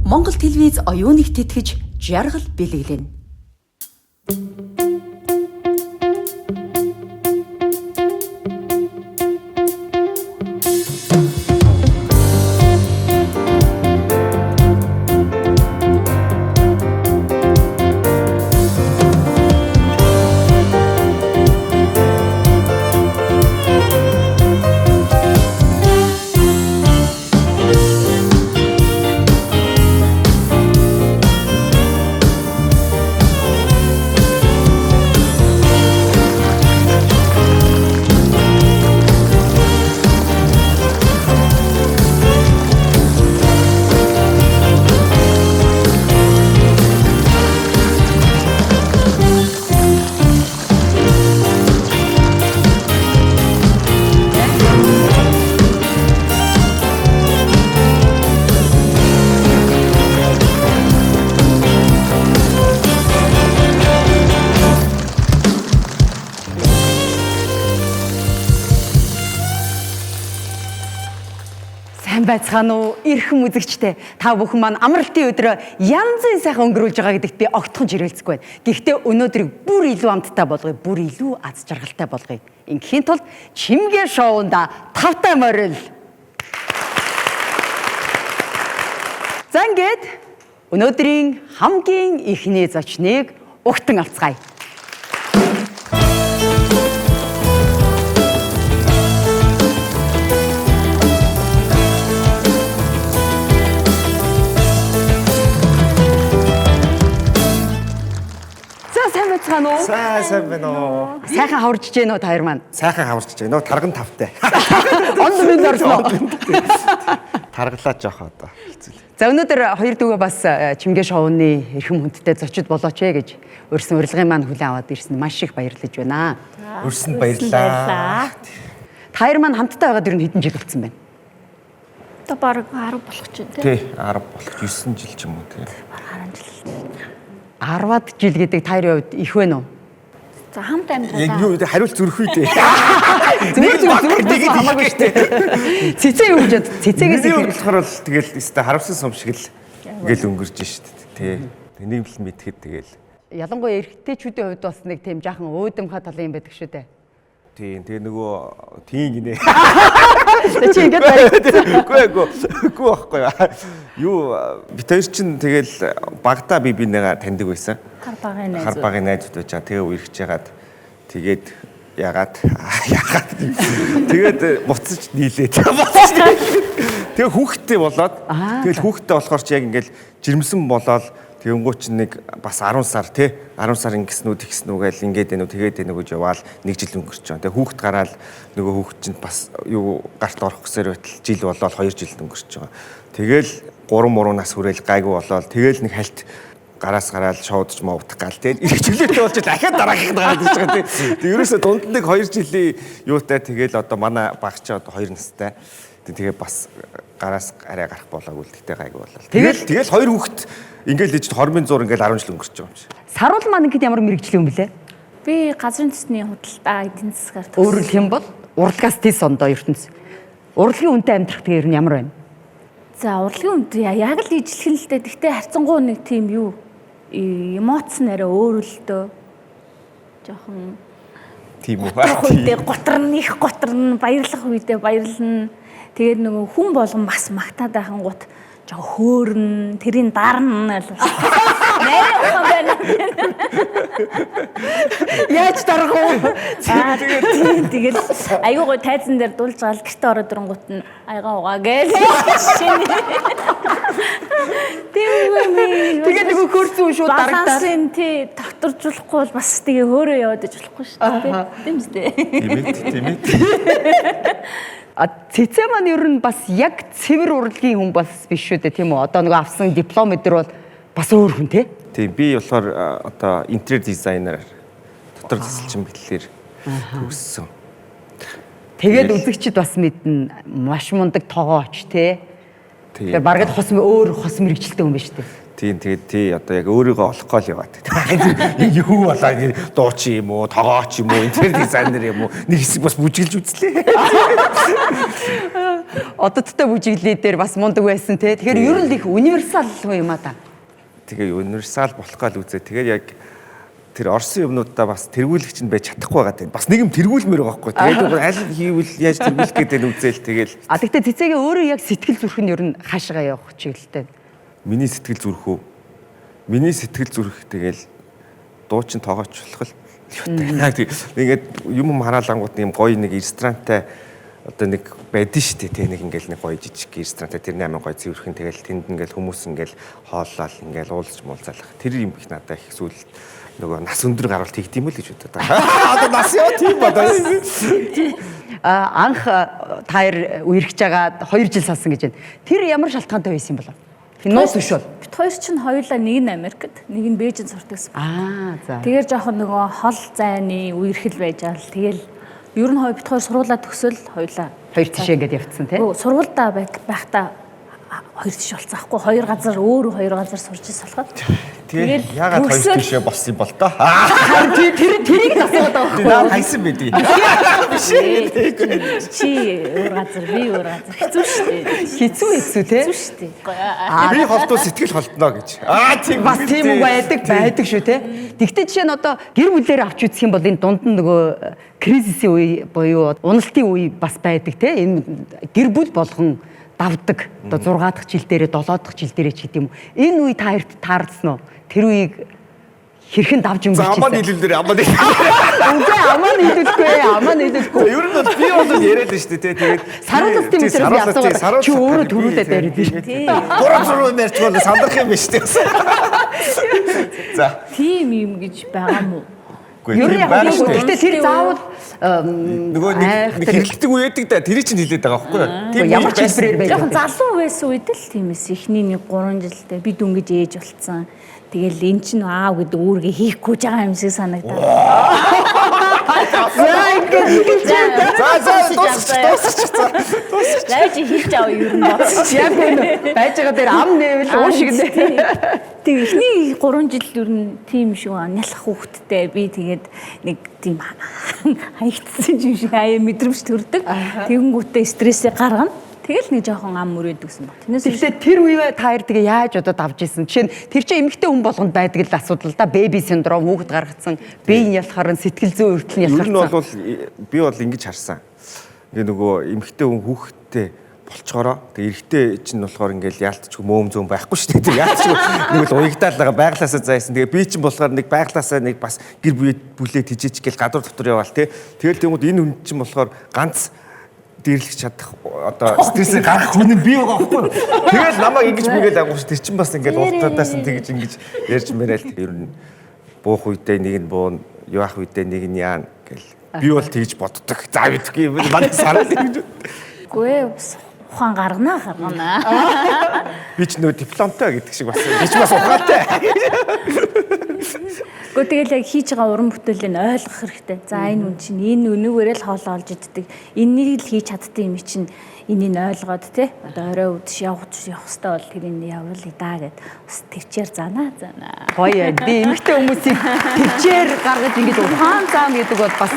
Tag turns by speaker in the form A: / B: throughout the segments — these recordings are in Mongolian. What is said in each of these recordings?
A: Монгол телевиз оюуныг тэтгэж жаргал бэлэглэнэ.
B: Байцгаана уу эрхэм үзэгчтэй та бүхэн маань амралтын өдрөө янзын сайхан өнгөрүүлж байгаа гэдэгт би огтхон жирэлцэхгүй байна. Гэхдээ өнөөдрийг бүр илүү амттай болгоё, бүр илүү аз жаргалтай болгоё. Ингээхийн тулд Чимгээ шоунда тавтай морил. За ингээд өнөөдрийн хамгийн ихний зочныг угтан авцгаая.
C: Сайн байна уу?
B: Сайхан хаварж гэнэ үү та хоёр маань?
C: Сайхан хаварч гэнэ. Нөө тарган тавтай.
B: Онд минь орсон.
C: Таргалаа жоох одоо.
B: За өнөөдөр хоёр дүүгээ бас Чимгээ шоуны эрхэм хүндтэй зочид болооч ээ гэж өөрсөн урилгын маань хүлээн аваад ирсэн маш их баярлаж байна.
C: Өрсөнд баярлалаа.
B: Та хоёр маань хамтдаа байгаад ер нь хэдэн жил болсон байна?
D: Одоо баг 10 болох ч юм
C: тий. 10 болох 9 жил ч юм уу тий.
B: 10-аад жил гэдэг та хоёрын хувьд их вэ нүү?
D: За хамт амьдралаа.
C: Яг юу хариулт зүрх үү дээ.
B: Зүгээр хамаагүй шүү дээ. Цэцээ юу гэж бод? Цэцээгээс
C: их болохоор бол тэгэл өстой харамсан сум шиг л ингээл өнгөрж шүү дээ тий. Нэг л мэдхэд тэгэл.
B: Ялангуяа эрэгтэйчүүдийн хувьд бас нэг тийм жаахан өөдөмхө талын юм байдаг шүү дээ.
C: Тийм тэгээ нөгөө тийм гинэ.
B: Чи ингэж байна.
C: Үгүй байхгүй. Юу бид хоёр чинь тэгэл багтаа би бинийгаа таньдаг байсан. Хар багын найзууд байж байгаа. Тэгээ үерхэж ягаад тэгээд ягаад тэгээд буцаж нийлээд. Тэгээ хүүхдтэй болоод тэгэл хүүхдтэй болохоор чи яг ингээл жирэмсэн болоод тэгэнгүүт чинь нэг бас 10 сар тий 10 сар ингэснүү тэгснүү гээл ингээдэнүү тэгээд энүү гэж яваал нэг жил өнгөрч байгаа. Тэгээ хүүхд гараал нөгөө хүүхд чинь бас юу гарт орох гэсээр байтал жил болоод 2 жил өнгөрч байгаа. Тэгэл 3 нас хүрээл гайгүй болоод тэгэл нэг хальт гараас гараал шоудж мовдох гал тий чиглэлтэй болж дахиад дараагийнх гараад ирж байгаа тий. Тэгээ ерөөсө дунд нэг 2 жилийн юутай тэгэл одоо манай багч одоо 2 настай. Тэгээ бас гараас арай гарах болоогүй л тэгтээ гайгүй болоо. Тэгэл 2 хүүхэд ингээл ээж хормын зур ингээл 10 жил өнгөрч байгаа юм шиг.
B: Саруул маань ингээд ямар мэрэгжил юм бэлээ?
D: Би газрын төсний худалдаа эдийн засгаар төгссөн.
B: Өөрөөр хэлэх юм бол урлагаас тис ондоо ертөнц. Урлагийн үнэтэй амьдрах тэгээ ер нь ямар байна?
D: За урлагийн үнэтэй яг л ижлэхэн л дээ. Гэхдээ харьцангуй нэг тийм юу эмоц нэрээ өөр л дөө. Жохон
C: тийм үү.
D: Үедээ готрн баярлах үедээ баярлна. Тэгээд нөгөө хүн болгон бас магтаад байхan гут жоо хөөрн тэрийн дарна л нэрээ ухаан байна.
B: Яаж дарах вэ?
D: Тэгээд айгуу гой тайзан дээр дулж гал гэрте ороод ирэнгут нь айгаа угаа гэж.
B: Тэгээд нөгөө хөрцөн шууд дарагдаад.
D: Балансын тий докторжуулахгүй бол бас тэгээ хөөрөө яваад иж болохгүй шүү дээ. Тийм үстэй.
C: Тийм ээ.
B: Цэцээ маань ер нь бас яг цэвэр урлагийн хүн бас биш шүү дээ тийм үү? Одоо нөгөө авсан диплом өдр бол бас өөр хүн тий?
C: Тийм би болохоор одоо интерьер дизайнер дотор засалчин бэлгээр төгссөн.
B: Тэгээд үзэгчд бас мэднэ маш мундаг тоогооч тий? Тэгээд баргад өөр хос мэрэгчлээ хүн биш үү?
C: Тийм тэгээд тий одоо яг өөрийгөө олохгүй л яваад. Юу болоо дуучин юм уу, тогооч юм уу, интерьер дизайнер юм уу? Нэг хэсэг бас бүжиглж үзлээ.
B: ододтой бүжиглээ дээр бас мундаг байсан те. Тэгэхээр ер нь их универсал юм а та.
C: Тэгээ универсал болох гал үзээ. Тэгээ яг тэр орсон юмнуудаа бас тэргүүлэгч нь байж чадахгүй байгаа тийм. Бас нэг юм тэргүүлмээр байгаа байхгүй. Тэгээд аль хийвэл яаж тэргүүлэх гэдэг нь үзээл тэгэл.
B: А тэгтээ цэцэгийн өөрөө яг сэтгэл зүрх нь ер нь хаашгаа явах чиглэлтэй.
C: Миний сэтгэл зүрх үү? Миний сэтгэл зүрх тэгэл дуучин тоогооч болох л ингээд юм хараалангууд юм гоё нэг ресторантай одоо нэг байдэн шүү дээ те нэг ингээл нэг гоё жижиг ресторантай тэрний амин гоё цэвэрхэн тэгэл тэнд ингээл хүмүүс ингээл хооллол ингээл уулзч муулзалах тэр юм их надад их сүүл нөгөө нас өндөр гаралт хийгдэм л гэж бодод байгаа. Одоо нас яа тийм бодоо.
B: Анх таяр үерхэж байгаа 2 жил салсан гэж байна. Тэр ямар шалтгаантай байсан юм бол? Финос биш бол.
D: Бид хоёр чинь хоёулаа нэг нь Америкт, нэг нь Бээжинд сурдагсан.
B: За.
D: Тэгэхээр жоохон нөгөө хол зайны үерхэл байж байгаа л тэгэл ер нь бид хоёр сургуулаа төгсөл хоёулаа
B: Хоёр тишээ ингээд явцсан тий.
D: Сургуультай байхдаа хоёр тиш болцсон аахгүй хоёр газар сурж ирсэн болоход.
C: Тэгэл ягаад хоёр тишээ болсон юм бол тоо.
B: Тэрийг асууад байгаа байхгүй.
C: Наа хайсан байдий.
D: Чи өөр газар би өөр газар хэцүү шүү дээ.
B: Хэцүү тий.
D: Хэцүү шүү дээ.
C: Би холдоо сэтгэл холдно гэж. Тийм
B: бас тийм үг байдаг шүү тий. Тэгтээ жишээ нь одоо гэр бүлээр авч үзэх юм бол энэ дунд нь нөгөө кризисийн үе буюу уналтын үе бас байдаг тий. Энэ гэр бүл болгон давдаг. Одоо 6 дахь жил дээрээ 7 дахь жил дээрээ ч гэдэм үү. Энэ үе та хоёрт таарсан уу? Тэр үеийг хэрхэн давж өнгөрчихсэн?
C: Амаа нийлүүлдэр амаа нийлүүлдэр.
B: Үгүй амаа нийлүүлэхгүй.
C: Ер нь бол би бол яриад л шүү дээ. Тэгээд
B: саруулт тийм учраас би асуугаад чи өөрөө төрүүлээд яриад биш.
C: Гурав мэрч бол сандрах юм биш үү? За.
D: Тийм юм гэж байгаа мó.
B: Ер нь яг гэхдээ тэр заавал
C: нөгөө нэг хэрэглэдэг үе байдаг да. Тэр чинь хилээд байгаа байхгүй юу?
B: Тийм ямар ч хэлбэрээр байж.
D: Жохон залуу байсан үед л тиймээс эхний нэг 3 жилдээ би дүнгэж ээж болцсон. Тэгэл эн чинь аав гэдэг үүргээ хийхгүй байгаа юм шиг санагдаад. Лайж хийж аваа ер нь боцсон.
B: Яг үнэ. Байж байгаа дээр ам нээвэл уушиг нэ.
D: Тэг эхний 3 жил ер нь тийм шиг нялх хүүхэдтэй би тэгээд нэг тийм хаягдсан юм шиг аяа мэдрэмж төрдөг. Тэгэнгүүтээ стрессээ гаргана. Тэгэл нэг жоохон ам мөрөөдөгсөн баг.
B: Тэгвэл тэр үе та хоёр тэгээ яаж одоо давж исэн? Жишээ нь тэр чинь эмэгтэй хүн болгонд байдаг л асуудал да. Бэби синдром, хүүхэд гаргацсан, биеийн ялахаар, сэтгэл зүйн өртөл нь ялахаар.
C: Ер нь бол би бол ингэж харсан. Ингээ нөгөө эмэгтэй хүн хүүхэдтэй болчоороо тэгээ эрэгтэй чинь болохоор ингээл яалтчгүй мөөм зөм байхгүй шүү дээ. Яалтчгүй нэг л уягдаал байгаа байглаасаа зайсан. Тэгээ би чинь болохоор нэг байглаасаа нэг бас гэр бүлээ тижээч гээл гадуур дотор яваал те. Тэгэл тэгмүүд энэ хүн чинь болохоор ганц дэрлэх чадах одоо стрессээ гарах хүн нь бий байгаа байхгүй. Тэгэл намайг ингэж мэгэл агуулж тэр чинь бас ингээд уртадаасан тэгж ингэж ярьж мэрэл ер нь буух үедээ нэг нь буун, яах үедээ нэг нь яан гэл. Би бол тэгж боддог. За бидгүй юм манай санаад ингэж.
D: Гүй ухаан гаргана.
C: Би ч нөө дипломтой гэдэг шиг бас би ч бас ухаантай.
D: Гэхдээ тэгэл яг хийж байгаа уран бүтээлийг ойлгох хэрэгтэй. За энэ үн чинь энэ өнөөгөөрөө л хоолоо олж иддэг. Энийг л хийж чаддаг юм чинь энийг ойлгоод те одоо орой үдш явах хэвээр бол тэрийг явуулъя да гэд бас төвчээр занаа.
B: Гоё би эмэгтэй хүмүүсийг төвчээр гаргаж ингэж ухаан заам гэдэг бол бас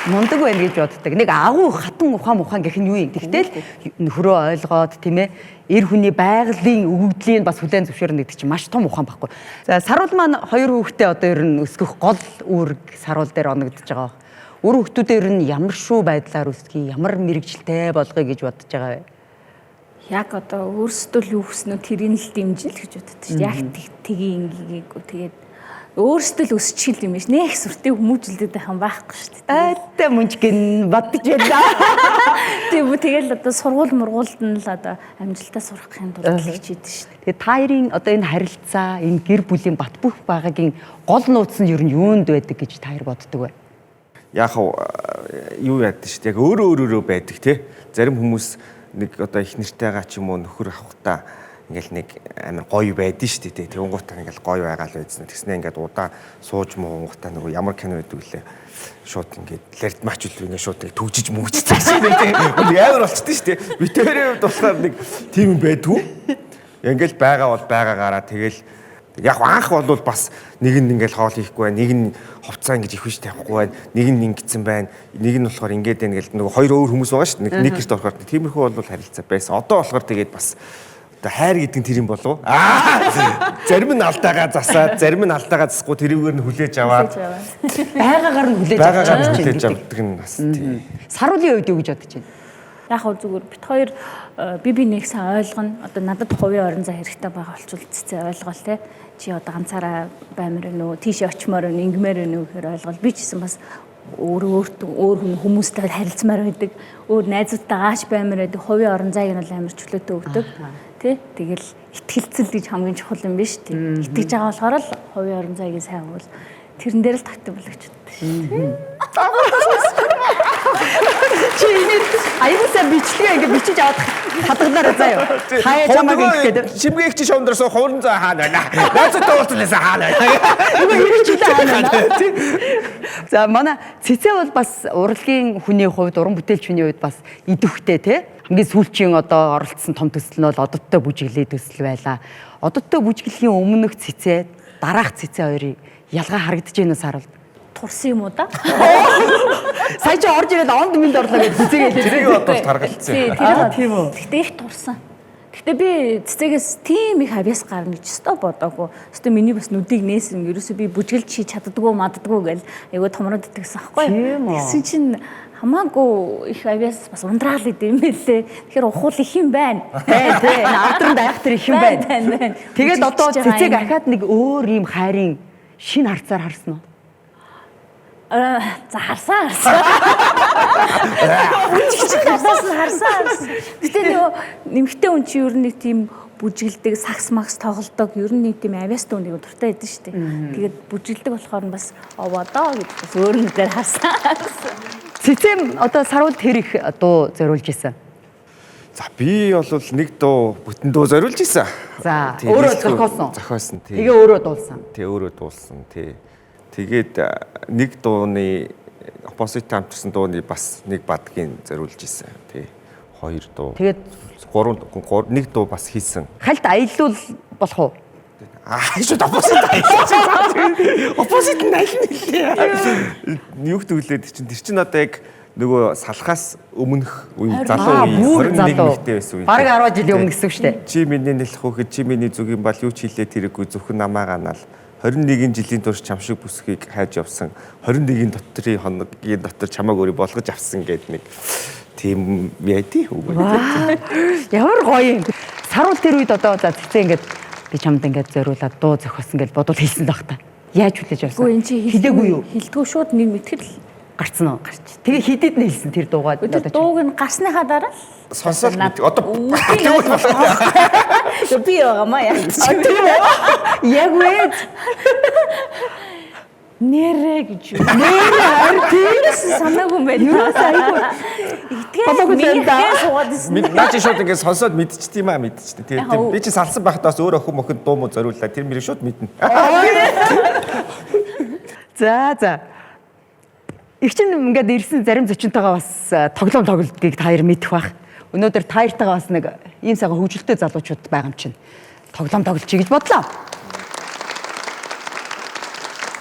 B: мундаг байна гэж боддог. Нэг агуу хатан ухаан гэх нь юу юм? Тэгтэл нөхрөө ойлгоод тийм ээ эр хүний байгалийн өгөгдлийн бас хүлээн зөвшөөрнө гэдэг чинь маш том ухаан байхгүй. За саруул маань 2 хүүхдээ одоо ер нь өсгөх гол үүрэг саруул дээр оногдож байгаа. Өр хүүхдүүдээр нь ямар шүү байдлаар өсгий, ямар мэрэгжилтэй болгоё гэж бодож байгаа вэ?
D: Яг одоо өөрсдөө л юу хүснэ тэрийг л дэмжил гэж боддог шүү. Яг тгий ингэгээгүй тэгээд өөрсдөө л өсчихил юм биш. Нэх сүртэй хүмүүжлдэг байхan байхгүй шүү дээ.
B: Тэ мунчгин бодож байна.
D: Тэгэл одоо сургууль мургуулд нь л одоо амжилтаа сурах юм тулд л хичээдэг шүү дээ.
B: Тэгээд таарын одоо энэ харилцаа, энэ гэр бүлийн бат бөх багагийн гол нууц нь ер нь юунд байдаг гэж таар боддог вэ?
C: Яг юу яадаг шүү дээ. Яг өөрөө байдаг те. Зарим хүмүүс нэг одоо их нэртэйгаа ч юм уу нөхөр авахтаа ингээл нэг амар гоё байдэн шүү дээ. Тэнгуутаа ингээл гоё байгаа л байдсан. Тэгснэ ингээд удаа сууж муугуутаа нөгөө ямар кино байдаг лээ. Шууд ингээд лард мач үлрээ ингээд шууд төгжиж мөгж цааш дээ. Амар болчихдээ шүү дээ. Битэрийн хувьд болохоор нэг тийм байдгүй. Ингээл байгаа бол байгаагаараа тэгэл Яг анх бол бас нэг нь ингээл хоол хийхгүй байна, нэг нь хувцас ингэж их хүч тавихгүй байна, нэг нь ингэсэн байна, нэг нь болохоор ингээд байна гэл нөгөө хоёр өөр хүмүүс байгаа шүү дээ. Нэг гэрт орохоор тиймэрхүү бол харилцаа байсан. Одоо болохоор тэгээд бас одоо хайр гэдэг нь тэр юм болов. Зарим нь алдаагаа засаад, зарим нь алдаагаа засахгүй тэрүүгээр нь хүлээж аваад
B: байгаагаар нь хүлээж
C: авдаг нь бас тийм.
B: Саруулын үед юу гэж бодож байна?
D: Яг хөө зүгээр бит хоёр би нэгсэн ойлгоно. Одоо надад хувийн орон зай хэрэгтэй байгаа болчул цэцээ ойлгоол те. Чи одоо ганцаараа баймир нөө тийш очимоор ингэмээр нөө гэхээр ойлгол. Би ч гэсэн бас өөр хүн хүмүүстэй харилцмаар байдаг. Өөр найзуудтай ааш баймир байдаг. Хувийн орон зайг нь бол амар чөлөөтэй өгдөг. Тэ тэгэл итгэлцэл гэж хамгийн чухал юм биш тийм. Итгэж байгаа болохоор л хувийн орон зайг сайн бол тэрэн дээр л татдаг болгоч удаа шүү.
B: Чи энэ аюулсаа бичлэгээ ингэ бичиж авах хадгалаараа заяа. Хаяа чамаг ингэдэг.
C: Чимгээгч шондорсоо хуурн заа хаана байна. Найзтай уулзлаасаа хаана байна.
B: Юу ирчихтэй хаана байна. За манай цэцээ бол бас урлагийн хүний хувьд, уран бүтээлч хүний хувьд бас идэвхтэй те. Ингээд сүүлчийн одоо оролцсон том төсөл нь бол ододтой бүжиглээ төсөл байла. Ододтой бүжиглэхийн өмнөх цэцээ, дараах цэцээ хоёрын ялгаа харагдаж байна уу Сарвал?
D: Турсан юм уу да?
B: Сая чи орж ирээд онд минь орлоо гэж цэцээгээ
C: тэрийг бодвол таргалцсан.
B: Тийм үү.
D: Гэтэ их турсан. Гэтэ би цэцэгээс тийм их авьяас гарна гэж өстой бодоогүй. Өстой миний бас нүдийг нээсэн. Ерөөсөө би бүжгэлж хийж чаддаггүй маддаггүй гэл айгуу томроод идэгсэн аахгүй. Тэгсэн чинь хамаагүй их авьяас бас ундраал идэв юм бэлээ. Тэгэхээр ухуул их юм байна.
B: Тий. Авдранд айхтар их юм байна. Тэгээд одоо цэцэг ахаад нэг өөр юм хайрын шинэ харцаар харсан уу?
D: За харсан. Харсан. Гэтэ нөгөө нэмэгтэй хүн чи ер нь нэг тийм бүжгэлдэг, сакс макс тоглодог, ер нь нэг тийм авьяастай хүн нэг дуртай байдаг шүү дээ. Тэгээд бүжгэлдэг болохоор нь бас овоодоо гэж бас өөр нэгээр харсан.
B: Цэцэм одоо Сарвал тэр их дуу зориулж исэн.
C: За би бол нэг дуу бүтэн дуу зориулж исэн.
B: За өөрөө зохиосон.
C: Зохиосон тий.
B: Тэгээ өөрөө дуулсан.
C: Тий өөрөө дуулсан тий. Тэгээд нэг дууны оппозит хамтарсан дууны бас нэг бадгийн зориулж исэн. Тий. Хоёр дуу.
B: Тэгээд
C: нэг дуу бас хийсэн.
B: Хальт аялал болох уу?
C: Шууд оппозит аялал. Оппозит нь аялал нэлээ. Юу гэвэл тэр чинь одоо яг нөгөө салхаас өмнөх үе залуу үе 21 нэгтэй байсан үе.
B: Бараг 10 жилийн өмнө гэсэн үг шүү дээ.
C: Чи миний нэлэх хүүхэд чи миний зүг юм бол юу ч хийлээ тэрэггүй зөвхөн намаа ганаал 21 жилийн турш чам шиг бүсгийг хайж явсан 21 дотрийн хоногийн дотор чамааг өөрий болгож авсан гэдэг нэг тийм яади үг.
B: Ямар гоё юм. Сарвал тэр үед одоо за цэцээ ингээд би чамд ингээд зориулаад дуу зохиосон гэж бодвол хэлсэн баг та. Яаж хүлээж авсан?
D: Үгүй энэ чи
B: хэлээгүй юу?
D: Хэлтгүү шууд нэг мэтгэл
B: гарцсан уу? Гарч. Тэгээ хидэд нь хэлсэн тэр дуугаа.
D: Дууг нь гарсныхаа дараа
C: Сонсоод одоо
D: би яамаа яа.
B: Яг үе.
D: Нэрэ гэж юу?
B: Нэрэ харин тиймээс
D: санаагүй байна.
B: Юу сайгүй.
C: Итгэж наа чи шууд ингээд сонсоод мэдчихтiin маа мэдчихтiin. Тэгээд би чи салсан байхдаа бас өөр охин мохин дуу муу зориуллаа. Тэр мөрийг шууд мэднэ.
B: За. Их чинь ингээд ирсэн зарим зочинтойгоо бас тоглоом тоглолтгийг та хоёр мэдэх бах. Өнөөдөр та хоёртойгоо бас нэг ийм сайхан хөгжилтэй залуучууд байгаа юм чинь. Тоглоом тоглолцъя гэж бодлоо.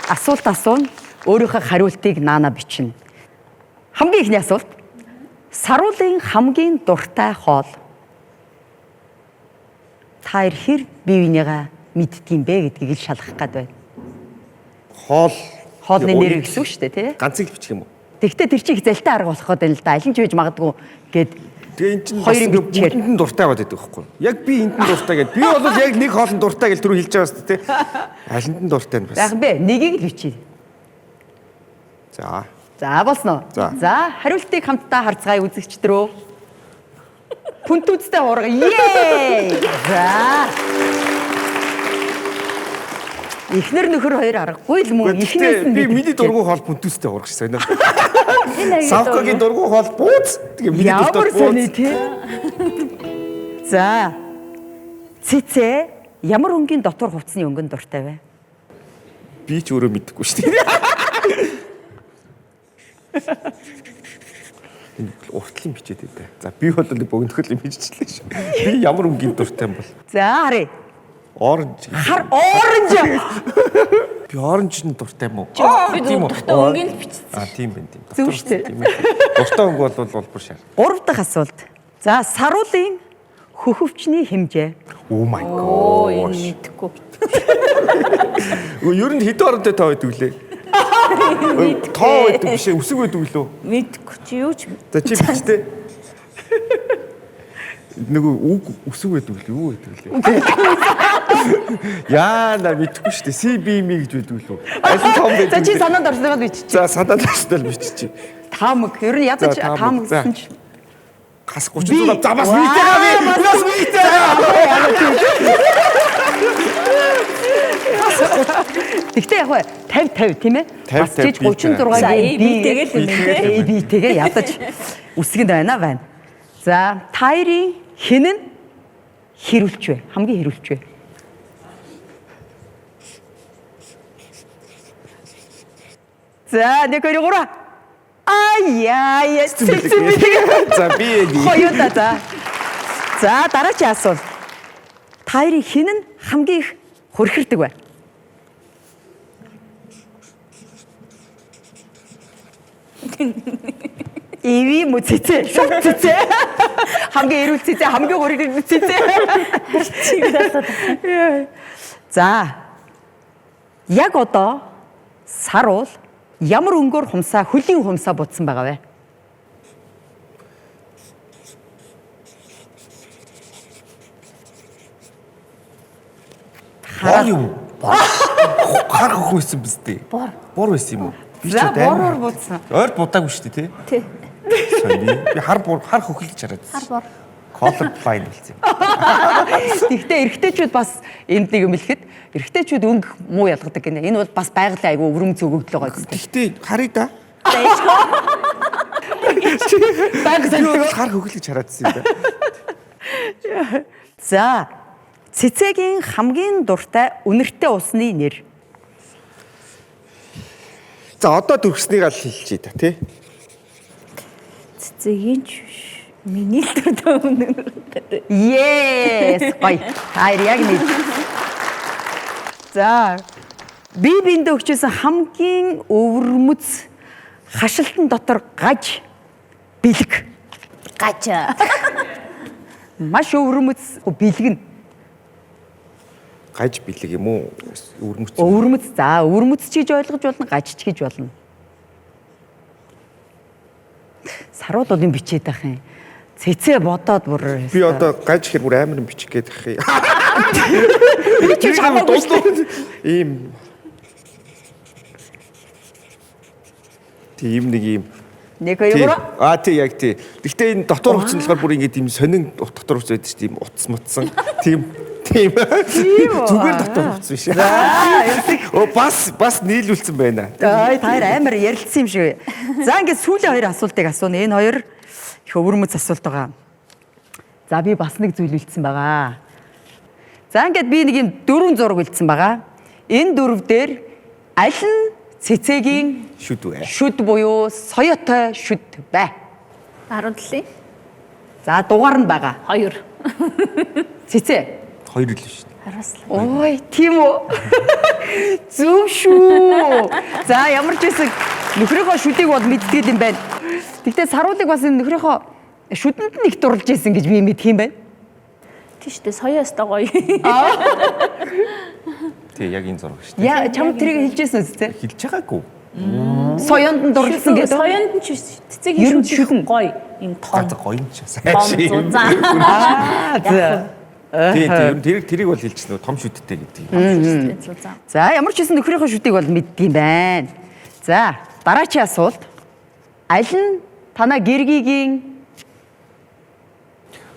B: Асуулт асууна. Өөрийнхөө хариултыг наана бичнэ. Хамгийн ихний асуулт. Сарвалын хамгийн дуртай хоол. Та хэр бие бинийгаа мэддгийм бэ гэдгийг л шалгах гээд байна. Хоолны нэр гэсэн үг шүү дээ, тий?
C: Ганцыг бичих юм уу?
B: Тэгвэл тэр чинь их залтай арга болох гээд байна л да. Алин ч байж магадгүй гэд.
C: Тэгээ эн чинь хоёрын бүтэнд дуртай байгаад байдаг байхгүй юу? Яг би энд нь дуртай гэд. Би бол яг нэг хоолнд дуртай гэж түрүү хэлж байгаа шүү дээ, тий? Алинд нь дуртай нь бас.
B: Яг бэ, нэгийг л бичиж. За болсноо. За хариултыг хамтдаа харцгаая үзэгчдрөө. Хүнтүүцтэй урга. Ее! За. Эхнэр нөхөр хоёр аргагүй л мөн эхнээс нь
C: би миний дургуй хоол хүнтүүцтэй ургах шээ. Савкагийн дургуй хоол бууз. Тэгээ миний дуртай бууз.
B: За. Цэцээ ямар өнгийн дотор хувцсны өнгөнд дуртай вэ?
C: Би ч өөрөө мэдэхгүй шүү дээ. Энэ уртлын бичээд байдаа. За би бол богинохол юм хийчихлээ шүү. Би ямар өнгийн дуртай юм бол.
B: За харъя.
C: Оранж.
B: Хар оранж.
C: Би оранжны дуртай юм уу?
D: Би дуртай өнгийн л бичсэн.
C: Тийм байна тийм.
B: Зөв шүү дээ.
C: Дуртай өнгө бол улбар шар.
B: 3 дахь асуулт. За, саруулын хөхөвчний хэмжээ.
C: Oh my
D: Оо,
C: god.
D: энэ мэдэхгүй.
C: Ер нь хэдэн оронтой тоо байдаг лээ? Тоо байдаг биш ээ, үсэг байдаг лөө.
D: Мэдэхгүй чи юу ч.
C: За чи бичтэй. Нөгөө үг үсэг байдаг лээ, юу байдаг лээ? Яа, на мэдэхгүй шүү дээ. CBM гэж байдаг лөө. Аль нь том байдаг?
B: За, чи санаанд орсноогоо биччих.
C: За, санаанд орсноо биччих.
B: Таамаг. Ер нь ядаж таамаг гэсэн чи.
C: Гас 30 за бас нийтээгаа би. Бас нийтээгаа.
B: Тэгтээ яг 50 тийм ээ?
C: 50,
B: Бас чиж
C: 50.
B: 36-гийн
D: B-тэйгэл юм дээ.
B: B-тэйгээ ядаж үсгэнд байна. За, тайрын хэн нь хэрүүлч вэ? Хамгийн хэрүүлч вэ? За, 1 2 3. Аяа,
C: За би
B: Хоёуд за. За, дараагийн асуулт. Тайрын хэн нь хамгийн их хөрхирдэг вэ? Иви мөцөцөө, шууд цэцээ. Хамгийн эрүүл цэцээ, хамгийн хөрхирдэг цэцээ. За. Яг одоо саруул ямар өнгөөр хумсаа, хөлийн хумсаа бутсан байгаа вэ?
C: бор юм. Хар хөөсөн биз дээ. Бор байсан юм уу?
B: За, бороор бутсан.
C: Ойр будаагүй шүү дээ, тий? Би хар хөхөлж хараад.
D: Хар бор.
C: Color blind болсон юм.
B: Тэгтээ эрэгтэйчүүд бас энд нэг юм хэлэхэд эрэгтэйчүүд өнгө муу ялгадаг гинэ. Энэ бол бас байгалийн айгүй өвөрм зөвгөгдөл байгаа зү.
C: Гэхдээ харъя да.
B: Байгаль
C: Би хар хөхөлж хараадсан юм да.
B: За, цэцэгийн хамгийн дуртай үнэртэй усны нэр.
C: За одоо дүрхснийг аль хэлчихье да, тий?
D: Цэцэгийн ч биш. Миний л дуртай үнэн.
B: Yes! Гой. Хайр яг нэг. За, би биндээ өгчөөсөн хамгийн өвөрмөц хашилтан дотор гаж бэлэг.
D: Гача.
B: Маш өвөрмөц бэлэг нь.
C: Гаж бэлэг юм уу? Өвөрмөц.
B: Өвөрмөц. За, өвөрмөц ч гэж ойлгож болно, гаж ч гэж болно. Саруулуудын бичээд байх юм. Цэцээ бодоод бүр.
C: Би одоо гаж хэр бүр амар юм бичих гээд ах юм.
B: би ч хамаагүй шүү дээ.
C: Ийм. Тийм нэг юм.
B: Нэг хоёр.
C: Тий яг тий. Гэхдээ энэ дотор хувцсан болохоор бүр ингэж юм сонин дотор хувц байдаг шүү дээ. Ийм утас мутсан. Тийм. Зүгээр дотор хувц биш. Оо бас нийлүүлсэн байна.
B: Ой, таар амар ярилцсан юм шиг. За, ингээд сүүлийн хоёр асуултыг асууна. Энэ хоёр их өвөрмөц асуулт байгаа. За, би бас нэг зүйл үлдсэн байгаа. За, ингээд би нэг юм 4 зураг үлдсэн байгаа. Энэ 4 дээр аль нь цэцэгийн
C: Шүд вэ?
B: шүд буюу соёотой шүд бай.
D: 17.
B: За, дугаар нь байгаа.
D: 2.2
B: Цэцээ.
C: л биш.
D: Хараслаа.
B: Ой, тийм үү. Зөв шүү. За, ямар ч байсан нөхрийнхөө шүдийг бол мэддэг юм байна. Гэхдээ саруулыг бас энэ нөхрийнхөө шүдэнд нь их дурлж байсан гэж би мэдх юм байна.
D: Тийштэй соёостой гоё.
C: Тий, яг энэ зураг шүү дээ.
B: Яа, чам тэрийг хэлжсэн үстэй.
C: Хэлж байгаагүй.
B: Соёнд нь дурлсан гэдэг.
D: Соёнд нь ч цэцэгийн шүд гоё. Ийм том.
C: Гоё юм чи.
D: Том зузаан.
B: За.
C: Тий, тэрийг бол хэлчихсэн үү? Том шүдтэй гэдэг.
D: Зузаан.
B: За, ямар ч байсан нөхрийнхөө шүдийг бол мэддэг юм байна. За, дараачийн асуулт. Аль нь танаа гэргигийн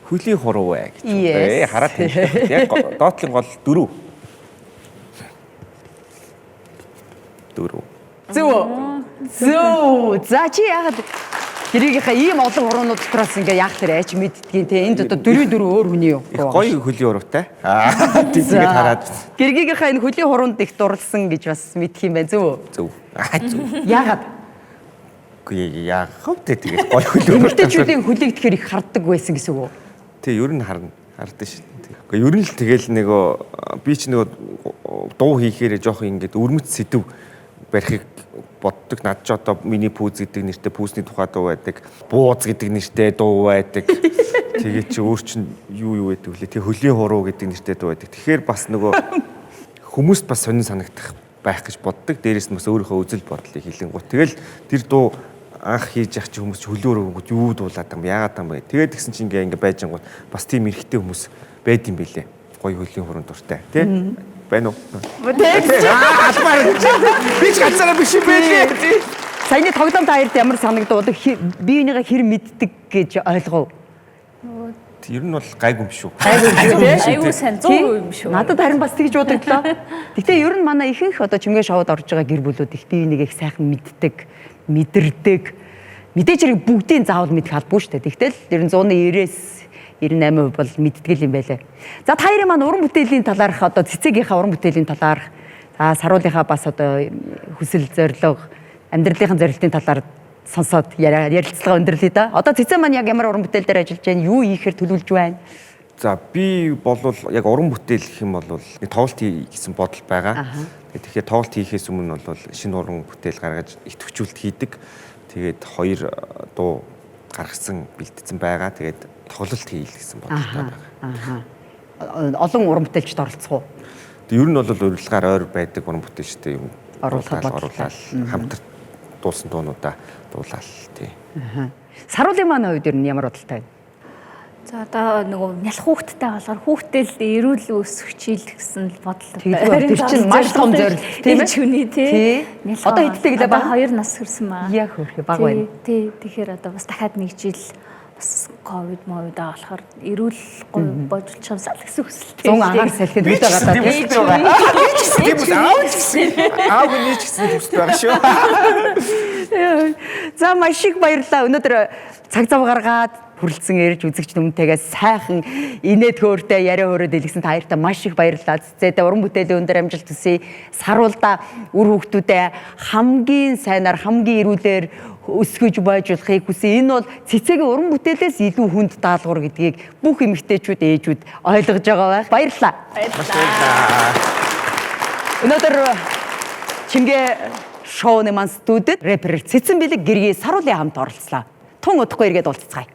C: Хөлийн хуруу вэ гэж.
B: Yes.
C: Хараад хэлээ. Яг доотлын гол 4.
B: Зөв. За, чи яагаад гэргийнхаа ийм олон хуруунууд дотроос ингээ яах тэр айч мэддгийн те энд одоо 4 өөр хүний юу?
C: Гоё хөлийн хуруутай. Тэгээд хараад
B: гэргийнхаа энэ хөлийн хуруунд их дурлсан гэж бас мэдх юм байна. Зөв.
C: зөв.
B: Яагаад?
C: Үгүй яах вэ? Тэгээд гоё хөлийн хуруутай.
B: Эмэгтэйчүүдийн хөлийг тэгэхээр их харддаг байсан гэсэн үг үү?
C: Тий, ер нь хардсан шүү дээ. Гэхдээ ер нь л тэгэл нөгөө би ч нөгөө дуу хийхээр жоох ингээд өрмөц сэдв барихыг боддог. Над ч одоо миний пүүз гэдэг нэртэй пүүсний тухай дуу байдаг. Бууз гэдэг нэртэй дуу байдаг. Тэгээд чи өөр чин юу байдаг вүлээ. Тэгээ хөлийн хуруу гэдэг нэртэй дуу байдаг. Тэгэхээр бас нөгөө хүмүүст бас сонин санагдах байх гэж боддог. Дээрээс нь бас өөрийнхөө үзэл бодлыг хэлэнгуут. Тэгэл тэр дуу анх хийж явах чи хүмүүс хөлөөр өнгөд юу дуулаад юм яагаад юм бэ? Тэгээд тэгсэн чи ингээ байжангууд бас тийм эрэгтэй хүмүүс байд юм бэлээ. Гоё хөлийн хуруунд дуртай тий? Байна уу? Би ч ганцаараа биш юм байлээ.
B: Саяны тоглоом таард ямар санагдав? Биенийгээ хэр мэддэг гэж ойлгов?
C: Ер нь бол гайгүй юм шүү.
D: Айгуу сайн 100% юм шүү.
B: Надад харин бас тэгж бодогдлоо. Гэтэ ер нь манай ихэнх одоо чимгээ шоуд орж байгаа гэр бүлүүд их биенийгээ их сайхан мэддэг, мэдэрдэг. Мэдээж хэрэг бүгдийн заавал мэдэх албагүй шүү дээ. Тэгтэл ер нь 190-ээс 98% бол мэддэг юм байлээ. За та хоёрын маань уран бүтээлийн талаарх одоо цэцэгийнхаа уран бүтээлийн талаарх саруулынхаа бас одоо хүсэл зорилго амьдралынхаа зорилтын талаар сонсоод ярилцлага өндөрлөе да. Одоо цэцэн маань яг ямар уран бүтээл дээр ажиллаж байна? Юу хийхээр төлөвлөж байна?
C: За би болвол яг уран бүтээл гэх юм бол нэг тоглолт хийсэн бодол байгаа. Тэгэхээр тоглолт хийхээс өмнө бол шинэ уран бүтээл гаргаж идэвхжүүлэлт хийдэг. Тэгээд 2 дуу гаргасан бэлтгэсэн байгаа. Тэгээд тоглолт хийх гэсэн бодолтой байгаа.
B: Олон уран бүтээлчд оролцох уу?
C: Ер нь бол урилгаар ойр байдаг уран бүтээлчтэй юм оруулаад хамтар дуулсан дуунуудаа дуулаад тий.
B: Саруулын маань хувьд ер нь ямар бодолтой вэ?
D: За одоо нөгөө нялх хүүхдтэй болохоор хүүхдэл эрүүл өсөх чийл гэсэн бодол
B: Тэр чинь маш том зорилт тийм ээ.
D: Хүний тий.
B: Одоо хэдтэй гэлээ
D: баг 2 нас хүрсэн маа.
B: Яг хөрхи баг байна.
D: Тий. Тэгэхээр одоо бас дахиад нэг жил бас ковид мовидаа болохоор эрүүл гоё бодулж хамсаа л гэсэн хүсэлтэй.
B: 100 ангаар салхинд үүд байгаа
C: Тийм аав нээч гэсэн хүсэлтэй байгаа шүү.
B: За маш их баярлалаа. Өнөөдөр цаг зав гаргаад хүрэлцэн ярьж үзэгч хүмүүнтэйгээ сайхан инээд хөөртэй яриа хөөрөд дэлгэсэн та хоёртаа маш их баярлалаа. Цэцэдээ уран бүтээлийн өндөр амжилт хүсье. Саруулда үр хүүхдүүдээ хамгийн сайнаар хамгийн эрүүлэр өсгөж байжуулахыг хүсье. Энэ бол цэцэгийн уран бүтээлээс илүү хүнд даалгавар гэдгийг бүх эмэгтэйчүүд ээжүүд ойлгож байгаа байх. Баярлалаа. Өнөөдөр Чимгээ шоуны маань студид рэпер Цэцэн Бэлэг гэргийн Саруулын хамт оролцлоо. Тун удахгүй эргээд уулзцгаая.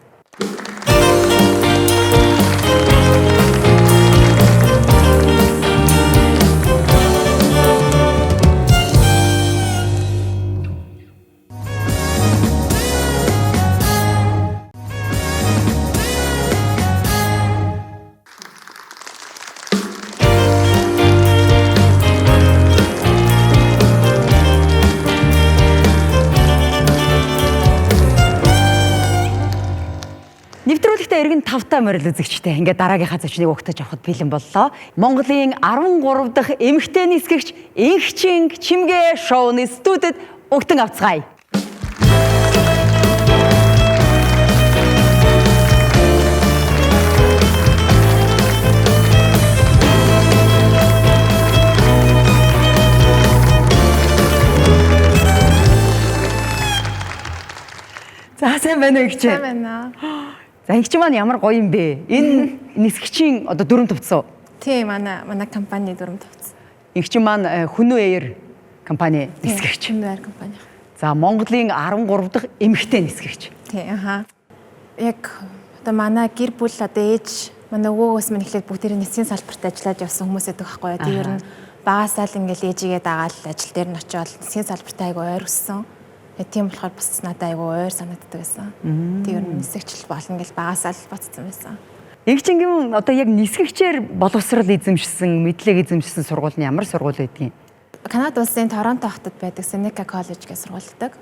B: Нэвтрүүлэгтээ эргэн 5 та морил үзэгчтэй ингээд дараагийнхаа зочныг угтаж авахд бэлэн боллоо. Монголын 13 дахь эмэгтэй нисгэгч Инхчин Чимгээ шоуны студид угтан авцгаая. За сайн байна уу Инхчин?
E: Сайн байна.
B: За Инхчин маань ямар гоё юм бэ? Энэ нисгэгчийн одоо дүрм төвцөө.
E: Тийм манай компани дүрм төвцсөн.
B: Инхчин маань Хүнүү Эйр компани нисгэгч.
E: Хүнүү Эйр компани.
B: За Монголын 13 дахь эмэгтэй нисгэгч.
E: Тийм Яг одоо манай гэр бүл одоо ээж манай өвөөгөөс мань эхлээд бүгдээрээ нисгийн салбарт ажиллаж явсан хүмүүс байдаг байхгүй юу. Тэр нь багасаа л ингээл ээжигээ дагаал ажил дээр нь очиод нисгийн салбарт айгу ойр өссөн. Тийм болохоор бас надад айгу ойр санагддаг байсан. Тэр нь нисгэгчл болно гэж багасаа л бодсон байсан.
B: Инхчингийн одоо яг нисгэгчээр боловсрал эзэмшсэн, мэдлэг эзэмшсэн сургууль нь ямар сургууль байдгийг?
E: Канада улсын Торонто хотод байдаг Seneca College гэх сургууль байдаг.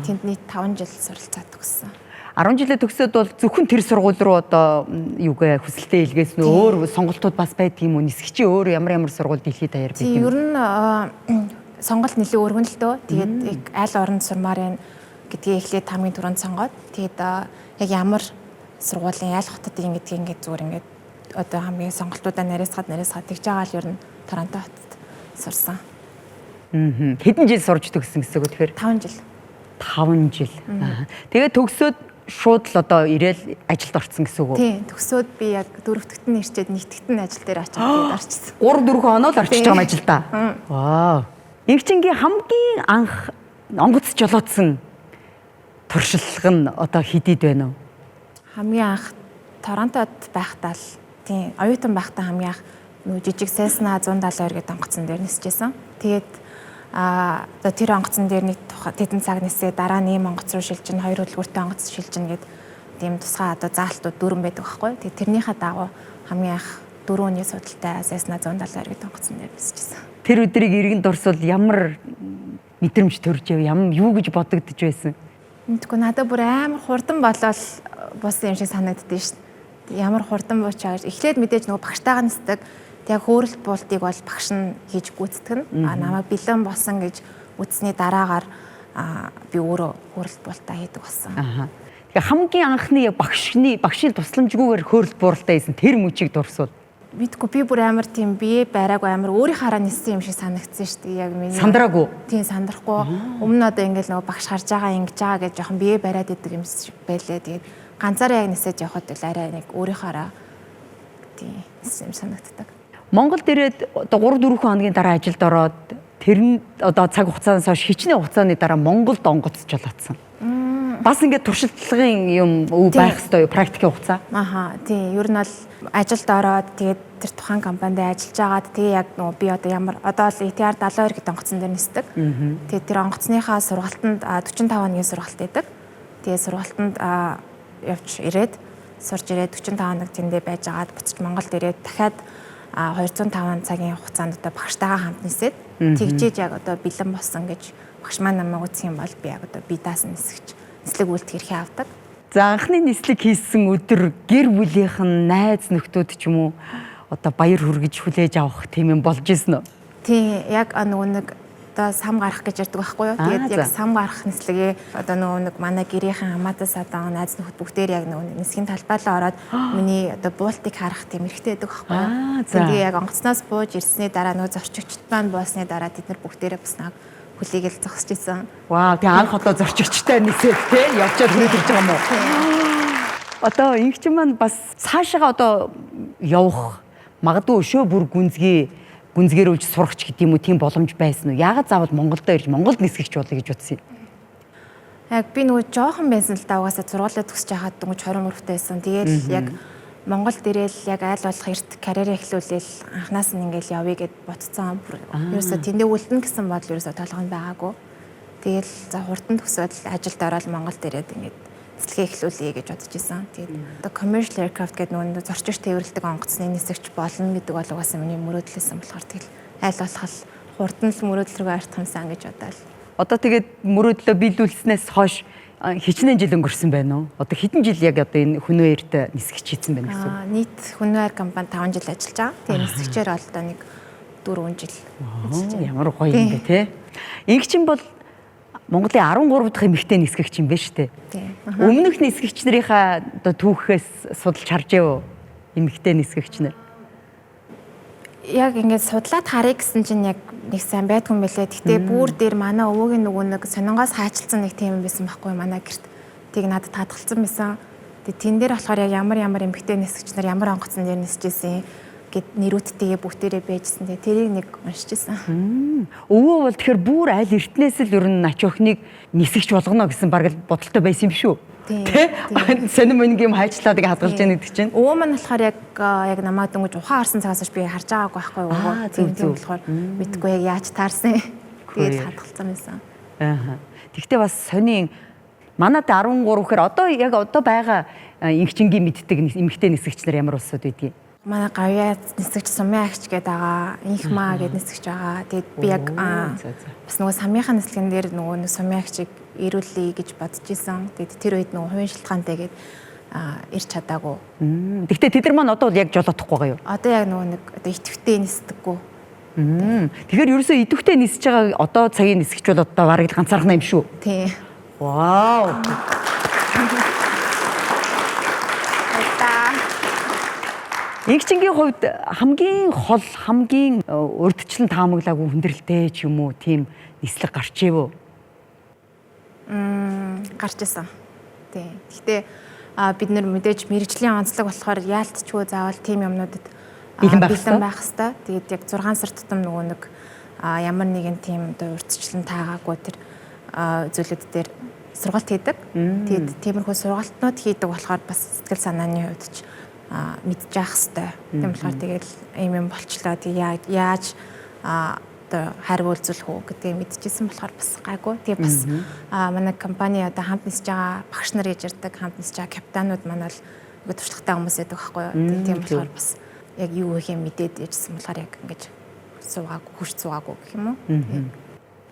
E: Тэнд нийт 5 жил суралцаад төгссөн.
B: 10 жилээ төгсөөд бол зөвхөн тэр сургууль руу одоо юугээ хүсэлтээ илгээсэн нь өөр сонголтууд бас байдаг юм уу? Нисгэгчийн өөр ямар сургууль дэлхийд даяар байдаг юм?
E: Ер нь сонголт нэлээд өргөн л дөө. Тэгээд аль оронд сурмаар байна гэдгийг эхлээд хамгийн түрүүнд сонгоод тэгээд яг ямар сургуулийн аль хотод ингэдэг ингээд зүгээр ингээд одоо хамгийн сонголтуудаа нарийсгаад тэгж байгаа л ер нь Торонто хотод сурсан.
B: Хэдэн жил сурч төгссөн гэсэн үг тэгэхээр?
E: 5 жил.
B: 5 жил. Тэгээд төгсөөд шууд л одоо ирээл ажилд орсон гэсэн үг үү?
E: Тийм. Төгсөөд би яг 4-т нь ирчээд 1-т нь ажил дээр очиод тэгээд орчихсон.
B: 3-4 хоноо л орчиж байгаа юм ажилдаа. Вау. Ингчингийн хамгийн анх онгоц жолоодсон туршилга нь одоо хэдийд байна уу?
E: Хамгийн анх Торонтод байхдаа л тийм оюутан байхдаа хамгийн анх нөгөө жижиг Cessna 172 гэдэг онгоцон дээр нисчихсэн. Тэгээд одоо тэр онгоцон дээр нэг тэдэн цаг нисээ дараа нь ийм онгоц руу шилжин, хоёр хөдөлгөөртэй онгоц шилжин гэд тийм тусгай одоо заалтууд дөрвөн байдаг байхгүй. Тэгээд тэрнийхээ дагуу хамгийн анх 4 өдрийн судалтай Cessna 172 гэдэг онгоцон дээр нисчихсэн.
B: Тэр өдрийг иргэн дурсвал ямар мэдрэмж төрж юу гэж бодогдож байсан?
E: Мэдгүй надад бүр амар хурдан болол буусан юм шиг санагддээ шин. Ямар хурдан буучаа гэж эхлээд мэдээж нөгөө багштайгаа нисдэг. Тэг хөөрөлт буултыг бол багш нь хийж гүйцэтгэн. Намайг бэлэн болсон гэж үтсний дараагаар би өөрөө хөөрөлт буултаа хийдэг болсон.
B: Тэгээ хамгийн анхны багшийн тусламжгүйгээр хөөрөлт бууралтай хийсэн тэр мөчийг дурсвал
E: мэдгүй би бүр амар тийм бие байраагүй амар өөрийн хараа ниссэн юм шиг санагдсан шүү дээ. Яг миний
B: сандраагүй.
E: Тийм сандрахгүй. Өмнө одоо ингээл нөгөө багш харж байгаа ингэж байгаа гэж жоохон бие бариад идэг юм байлээ. Тэгээд ганцаараа яг нисэж явхад л арай нэг өөрийн хараа тийм ниссэн юм санагддаг.
B: Монголд ирээд одоо 3-4 хоногийн дараа ажилд ороод тэр нь одоо цаг хугацаанаас хойш хичнээн хугацааны дараа Монголд онгоц жолоодсон. Бас ингээд туршилтлагын юм байх ёстой практикийн хугацаа.
E: Тийм. Ер нь бол ажилд ороод тэгээд тэр тухайн компанид ажиллаж байгаад тэгээ яг нөгөө би одоо ямар одоо л ETR 72 гэдэг онгоцон дээр нисдэг. Тэгээд тэр онгоцныхаа сургалтанд 45 хоногийн сургалт байдаг. Тэгээд сургалтанд явж ирээд сурж ирээд 45 хоног тэндээ байж агаад буцаж Монголд ирээд дахиад 205 цагийн хугацаанд одоо багштайгаа хамт нисээд тэгжээж яг одоо бэлэн болсон гэж багш маань намайг үзэх юм бол би яг одоо би даасан нисгэж нислэг үйлдэл хэрхээ авдаг.
B: За анхны нислэг хийсэн өдөр гэр бүлийнх нь найз нөхдүүд ч юм уу одоо баяр хүргэж хүлээж авах тийм юм болж исэн үү?
E: Тийм яг нөгөө нэг одоо сам гарах гэж ярьдаг байхгүй юу? Тэгээд яг сам гарах нислэгээ одоо нөгөө нэг манай гэрийнхэн хамаатаас одоо найз нөхд бүгдээр яг нөгөө нисгийн талбайлаа ороод миний одоо буултыг харах тийм эрхтэй байдаг байхгүй юу? Тэгээд яг онгоцноос бууж ирсний дараа нөгөө зорчигчд маань боосны дараа тэд нар бүгдээрээ бас нэг хүлээгээл зогсож исэн.
B: Вау, тэгээ анх одоо зорчигчтай нисээд те явчаад хүрээд ирж байгаа юм уу? Одоо ингч маань бас цаашаа одоо явах магадгүй өшөө бүр гүнзгийрүүлж сурах ч гэдэм үү тийм боломж байсан уу? Яагаад заавал Монголдо ирж Монголд нисгэж болъё гэж утсан юм?
E: Яг би нөгөө жоохон байсан л да угаасаа сургуулаа төгсөж байхад дөнгөж 20 мөрөвтэй байсан. Тэгээд яг Монголд ирээл яг айл болох эрт карьераа эхлүүлээл анханаас нь ингээл явъя гэд ботцсон. Ерөөсө тэндээ үлдэн гэсэн бодол ерөөсө толгойд байгаагүй. Тэгэл за хурдан төгсөөд ажилд ороод Монголд ирээд ингээд нислэгээ эхлүүлье гэж бодож исэн. Тэгээд одоо commercial aircraft гэдэг нөгөө зорчигч тээвэрлэдэг онгоцны нисгч болно гэдэг бол угаасаа миний мөрөөдлөөсөн болохоор тэгэл айл болох хурдан л мөрөөдөл рүү арах юмсан гэж бодоол.
B: Одоо тэгээд мөрөөдлөө биелүүлснээс хойш хичнээн жил өнгөрсөн байна уу? Одоо хэдэн жил яг одоо энэ Хүнвээрд нисгэж хийсэн байна гэсэн үг?
E: Нийт Хүнвээр компани 5 жил ажиллаж байгаа. Тэгээ нисгчээр одоо нэг 4 жил ажиллаж байна.
B: Ямар гоё юм бэ те. Ингчин бол Монголын 13 дахь эмэгтэй нисгэгч юм байна шүү дээ. Өмнөх нисгэгч нарынхаа одоо түүхээс судалж харж яв эмэгтэй нисгэгч нар.
E: Яг ингээд судлаад харъя гэсэн чинь яг нэг сайн байдгүй юм байлээ. Гэхдээ бүр дээр манай өвөөгийн нөгөө нэг сонингоос хаачилсан нэг тийм юм байсан байхгүй манай гэрт. Тийг надад татгалцсан байсан. Тэгээ тэн дээр болохоор яг ямар эмэгтэй нисгч нар ямар онгоцон дээр нисчихсэн гэд нэрүүдтэйгээ бүгдээрээ байжсэн. Тэгээ тэрийг нэг уншижсэн.
B: Өвөө бол тэгэхээр бүр аль эртнээс л ер нь ач охиныг нисгэж болгоно гэсэн баг л бодолтой байсан юм шүү. Тэ? Сонин мөнгийн юм хайчлаад их хадгалж яах гэдэг чинь.
E: Өвөө маань болохоор яг намайг дөнгөж ухаан харсан цагаас би харж байгаагүй байхгүй өвөө. Тийм болохоор мэдгүй яг яаж таарсан. Тэгээд хадгалсан байсан.
B: Тэгтээ бас сонин манад 13 гэхээр одоо яг одоо байгаа ингчингийн мэддэг эмэгтэй нисгч нар ямар улсууд байдгийг?
E: Манай гавьяа нисгч Сумын агч гэдэг байгаа, Инхмаа гэдэг нисгч байгаа. Тэгээд би яг бас нөгөө самынхаа нислэгэн дээр нөгөө Сумын агчийг ирүүлэе гэж бодож исэн. Тэгээд тэр үед нөгөө хувийн шилтгаантай гээд ирч чадаагүй.
B: Тэгтээ тэд нар маань одоо яг жолоодохгүй байгаа юу?
E: Одоо яг нөгөө нэг одоо идэвхтэй нисдэггүй.
B: Тэгэхээр ерөөсөө идэвхтэй нисэж байгаа одоо цагийн нисгч бол одоо бараг л ганцаархнаа юм шүү.
E: Тийм.
B: Вау. Ингчингийн хувьд хамгийн хол хамгийн урдчлан таамаглаагүй хүндрэлтэй ч юм уу тийм нислэг гарч ивөө?
E: Гарч исэн. тий. Гэхдээ бид нэр мэдээж мэрэгжлийн онцлог болохоор яалтчгүй заавал тийм юмнуудад
B: бэлэн байх
E: хэвээр. Тэгээд яг 6 сар тутам нөгөө нэг ямар нэгэн тийм одоо урьдчилан таагаагүй тэр зүйлүүд дээр сургалт хийдэг. Тэгээд тиймэрхүү сургалтнууд хийдэг болохоор бас сэтгэл санааны хувьд ч мэдж явах хэрэгтэй. Тийм болохоор тэгээд юм болчлоо. Тэгээд яаж одоо хариу үйлзүүлэх үү гэдгийг мэдчихсэн болохоор бас гайгүй. Тэгээд бас манай компани одоо хамт нисэж байгаа багш нар гэж ярьдаг, хамт нисэж байгаа капитанууд манай л ингээд туршлагатай хүмүүс байдаг байхгүй юу. Тийм болохоор бас яг юу их юм мэдээд яжсэн болохоор яг ингэж суугаагүй, хурц суугаагүй гэх юм уу.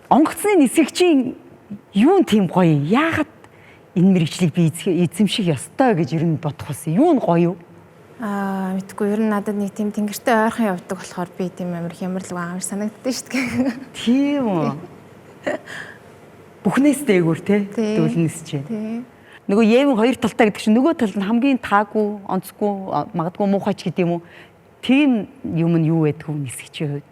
B: Онгоцны нисгэгчийн юу нь тийм гоё? Яагаад энэ мэрэгчлийг би эзэмших ёстой гэж ер нь бодох вэ? Юу нь гоё юу?
E: Мэдгүй, ер нь надад нэг тийм тэнгэртэй ойрхон явдаг болохоор би тийм амар хямрал амар санагддаг шүү дээ.
B: Тийм үү. Бүхнээс дээгүүр те дүүлнэс чинь.
E: Тийм.
B: Нөгөө Евэн хоёр талтай гэдэг чинь нөгөө тал нь хамгийн таагүй, онцгүй, магадгүй муухай ч гэдэм үү. Тийм юм нь юу байдг вэ нисгчийн хувьд?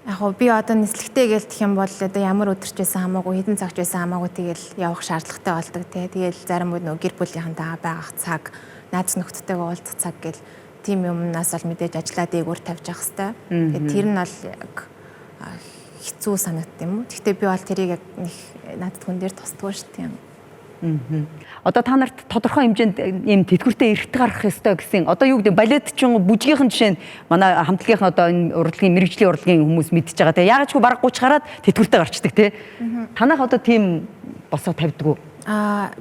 E: Яг гоо би одоо нислэгтэй гээл гэх юм бол одоо ямар өдөрч байсан хамаагүй, хэдэн цагч байсан хамаагүй тэгэл явах шаардлагатай болдог те. Тэгэл зарим үед нөгөө гэр бүлийнхэнтэйгээ байгаах цаг, наац нөхдөдтэйгээ уулзах цаг гэл тийм юмнаас бол мэдээж ажиллаа дээгүүр тавьж явах хэрэгтэй. Тэгээд тэр нь бол яг хэцүү санагдсан юм уу. Гэхдээ би бол тэрийг яг надад хүн дээр тусдаггүй шүү дээ.
B: Одоо та нарт тодорхой хэмжээнд ийм тэтгэвртэй эрхт гарах ёстой гэсэн. Одоо юу гэдэг балетчин бүжгийнхэн жишээ нь манай хамтлагийн одоо энэ урлагийн мэрэгжлийн урлагийн хүмүүс мэдчихэж байгаа. Тэгээ яагаад ч бараг 30 гараад тэтгэвртэй гарчдаг тий. Танах одоо тийм босоо тавьдаг уу?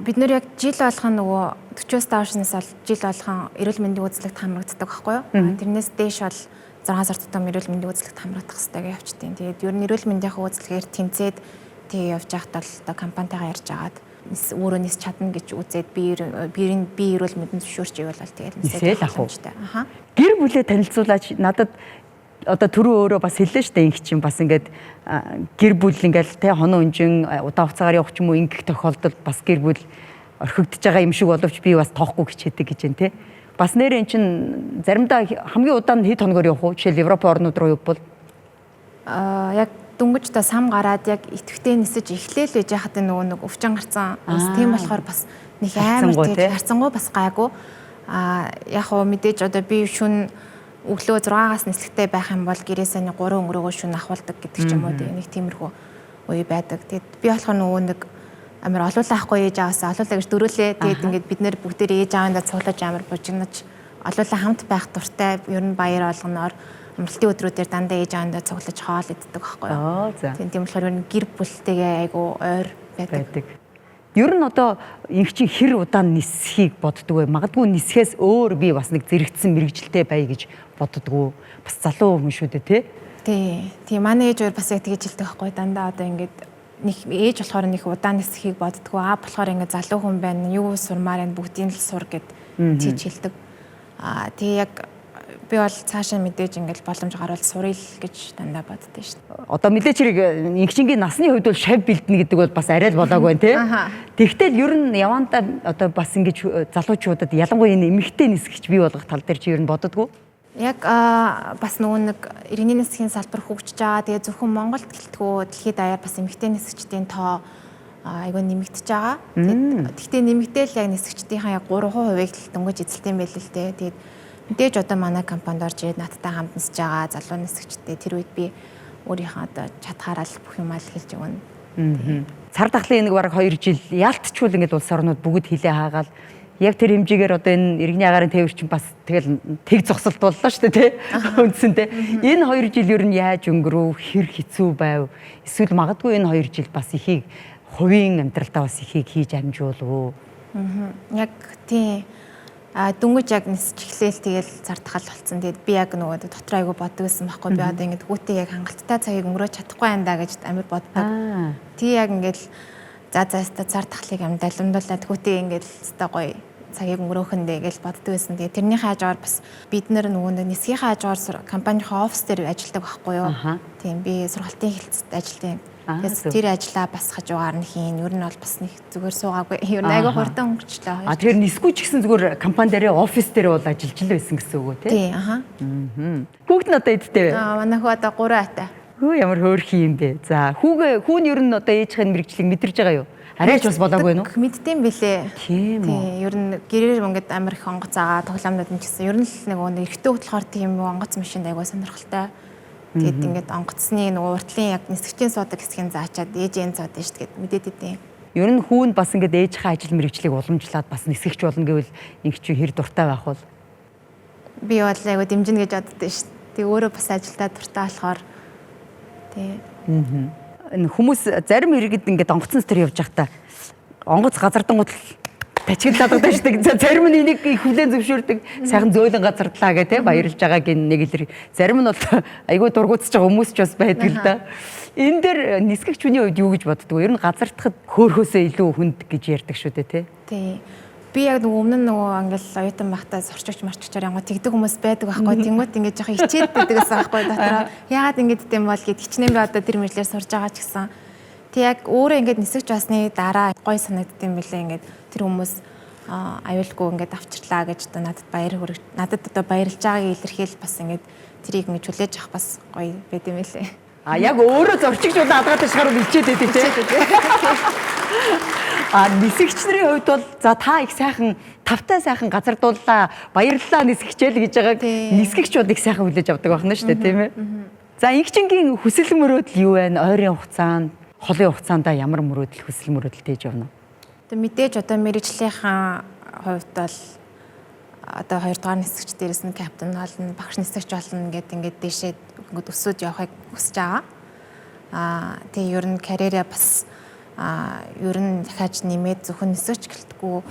E: Бид нэр яг жил болгон нөгөө 40-оос доошноос бол жил болгон эрүүл мэндийн үзлэгт хамрагддаг байхгүй юу? Тэрнээс дээш бол 6 сар тутам эрүүл мэндийн үзлэгт хамрагдах хэрэгтэй гэж явчихтiin. Тэгээд ер нь эрүүл мэндийнхээ үзлэгээр тэнцээд тэгээ явж байхад бол одоо компанитайгаа ярьж агаад өөрөө нис чадна гэж үзээд би эрүүл мэндийн зөвшөөрч ивэл тэгээд
B: нисэл ах уу. Гэр бүлээ танилцуулаач надад одоо түрүү өөрөө бас хэллээ шүү дээ инх чинь бас ингээд гэр бүл ингээл те хоноо өнжин удаа хугацаагаар явах ч юм уу ингэх тохиолдолд бас гэр бүл орхигдож байгаа юм шиг боловч би бас тоохгүй хичээдэг гэж байна те. Бас нэр эн чин заримдаа хамгийн удаан хэд хоногор явах уу? Жишээл Европ орнууд руу явбал
E: яг дүнгэж та сам гараад яг итгэвтэй нисэж эхлээл байж хахад нөгөө нэг өвчин гарцсан. Тийм болохоор бас нэг амар тийм гарцсангуй бас гайгүй. Яг хөө мэдээж одоо би шүн өглөө 6-аас нислэгтэй байх юм бол гэрээсээ 3 өнгөрөөгөө шүн ахуулдаг гэдэг ч юм уу тийм нэг тиймэрхүү үе байдаг. Тэгээд би болохоор нөгөө нэг амар олуулаахгүй ээж аваасаа олуулаа гэж дөрүүлээ. Тэгээд ингээд бид нэр бүгдээр ээж аваандаа цуглаж амар бужигнаж олуулаа хамт байх дуртай. Ер нь баяр олгоноор амралтын өдрүүдээр дандаа ээж аваандаа цуглаж хоол иддэг байхгүй юу. Тийм болохоор ер нь гэр бүлтэйгээ айгу ойр байдаг.
B: Ер нь одоо инх чинь хэр удаан нисхийг боддог вэ? Магадгүй нисхээс өөр би бас нэг зэрэгцсэн мэрэгжилтэй бай гэж боддгоо. Бас залуу хүн шүү дээ тий.
E: Тийм манай ээж өөр бас яг тэгэж хэлдэг байхгүй дандаа одоо ингээд нэг ээж болохоор нэг удаан нисхийг боддгоо. Болохоор ингээд залуу хүн байна. Юу сурмаар энэ бүгдийг л сур гэд тийж хэлдэг. Тэгээ яг би бол цаашаа мэдээж ингээл боломж гарвал сурыг гэж дандаа боддөө шүү дээ.
B: Одоо мэдээч хэрэг инхчингийн насны хувьд бол шав бэлдэнэ гэдэг бол бас арай л болоогүй тий. Тэгтэл ер нь явандаа одоо бас ингэж залуучуудад ялангуяа энэ эмэгтэй нисгэгч бий болгох тал дээр чи ер нь боддоггүй?
E: Яг бас нөгөө нэг иргэний нисгийн салбар хөгжиж байгаа. Тэгээ зөвхөн Монголд гэлтгүү дэлхийд даяар бас эмэгтэй нисгчдийн тоо айгүй нэмэгдэж байгаа. Гэхдээ нэмэгдээл яг нисгчдийнхаа яг 3% л дөнгөж эзэлтэй байл л дээ. Тэгээд мэдээж одоо манай компанид орж ирээд надтай хамт нисэж байгаа залуу нисгчтэй тэр үед би өөрийнхөө одоо чадхаараа л бүх юмаа л хэлж өгнө.
B: Цар тахлын нэг бараг 2 жил яалтчгүй ингээд улс орнууд бүгд хилээ хаагаал яг тэр хэмжээгээр одоо энэ иргэний агаарын тээвэр чинь бас тэгэл тэг зогсолт боллоо шүү дээ тий. Үндсэндээ энэ 2 жил ер нь яаж өнгөрөв, хэр хэцүү байв? Эсвэл магадгүй энэ 2 жил бас ихийг хувийн амьдралдаа бас ихийг хийж амжуулв.
E: Яг тий. Дүнгэж яг нисэж эхлээл тэгэл зардахал болцсон. Тэгээд би яг нөгөө дотор айгу боддог байсан байхгүй. Би одоо ингэж хүүтэй яг хангалттай цагийг өнгөрөөж чадахгүй байна да гэж амар боддог. Тий яг ингээл за зардахлыг амдалмдуулаад хүүтэй ингээл өстой гоё цагийг өнгөрөөхөндөө гэж боддог байсан. Тэгээд тэрний хажуугаар бас бид нар нөгөө нисгийн хажуугаар компанийн офис дээр ажилладаг байхгүй юу. Тийм би сургалтын хэлцэд ажилладаг. Тэр ажлаа бас хажуугаар нь хийн. Ер нь бол бас нэг зүгээр суугаагүй. Ер нь айгүй хурдан өнгөрчлээ.
B: Тэгэхээр нисгүй ч гэсэн зүгээр компани дээр офис дээр бол ажиллаж л байсан гэсэн үг үү тий?
E: Тий,
B: Хүүхэд нь одоо эдтэй вэ?
E: Манай хүү одоо 3 атай.
B: Хөө ямар хөөрхий юм бэ. За хүүн ер нь одоо ээжийн мэрэгчлийг мэдэрж байгаа юу? Арайч бас болоогүй юу?
E: Мэддэм бэлээ.
B: Тийм үү.
E: Ер нь гэрээр ингээд амар их онгоц заагаа тоглоомнууд нь гэсэн. Ер нь л нөгөө эрэгтэй хөтлөхөр тийм онгоц машинд айгуу сонирхолтой. Тэгэд ингээд онгоцны нөгөө уртлын яг нисгчийн суудаг хэсгийг заачаад ээжийн заадаг шүү дээ мэдээд идэв.
B: Ер нь хүүн бас ингээд ээжийнхээ ажил мэрэгчлийг уламжлаад бас нисгэгч болно гэвэл ингэч хэр дуртай байх бол
E: би бол айгуу дэмжинэ гэж боддоо шүү дээ. Тэг өөрөө бас ажилдаа дуртай болохоор тий.
B: Хүмүүс зарим иргэд ингээд онгоцноос тэр явж байхдаа онгоц газардангууд тачиглаад байдаг шүү дээ. Зарим нь энийг их хүлэн зөвшөөрдөг. Сайхан зөөлөн газардлаа гэх те баярлж байгаа гин нэг илэр. Зарим нь бол айгүй дургуутсаж байгаа хүмүүс ч бас байдаг л да. Энэ дээр нисгэгч хүний үед юу гэж боддгоо? Ер нь газардахад хөөхөөсөө илүү хүнд гэж ярьдаг шүү дээ те.
E: Тий. Би яг нөгөө өмнө нь нөгөө ингээл оюутан байхдаа сурчигч марчигчаар янгоо тэгдэг хүмүүс байдаг байхгүй. Тэнгүүт ингээд жоохон хичээд байдагс байхгүй дотроо. Яагаад ингэж гэдэм бол гэд хичнээн би одоо тэр мэдлэр сурж байгаа ч гэсэн. Тэг яг өөрөө ингээд нисгэж басны дараа гой санагддсан мөлий ингээд тэр хүмүүс аюулгүй ингээд авчирлаа гэж одоо надад одоо баярлж байгааг илэрхийл бас ингээд тэрийг ингэж хүлээж авах бас гоё байд юм лээ.
B: Яг өөрөө зорчигчуд адгаад ташгаар бичээд байдаг тийм. Нисгэгчнэрийн хувьд бол за та их сайхан тавтай сайхан газардууллаа баярлалаа нисгэгчээл гэж байгааг нисгэгчуд их сайхан хүлээж авдаг байна шүү дээ тийм ээ. За инхчингийн хүсэл мөрөөдөл юу вэ? Ойрын хугацаанд, холын хугацаанд ямар мөрөөдөл хүсэл мөрөөдөл тээж явна уу?
E: Тэг мэдээж одоо мэрэгжлийнхаа хувьд бол одоо 2 дугаар нисгэгч дээрээс нь капитан болно, багш нисгэгч болно гэдэг ингээд дэшээ ингээд өсөж явахыг хүсэж байгаа. Тэгээ ер нь карьераа бас ер нь дахиад нэмээд зөвхөн нисгэж гэлтгүй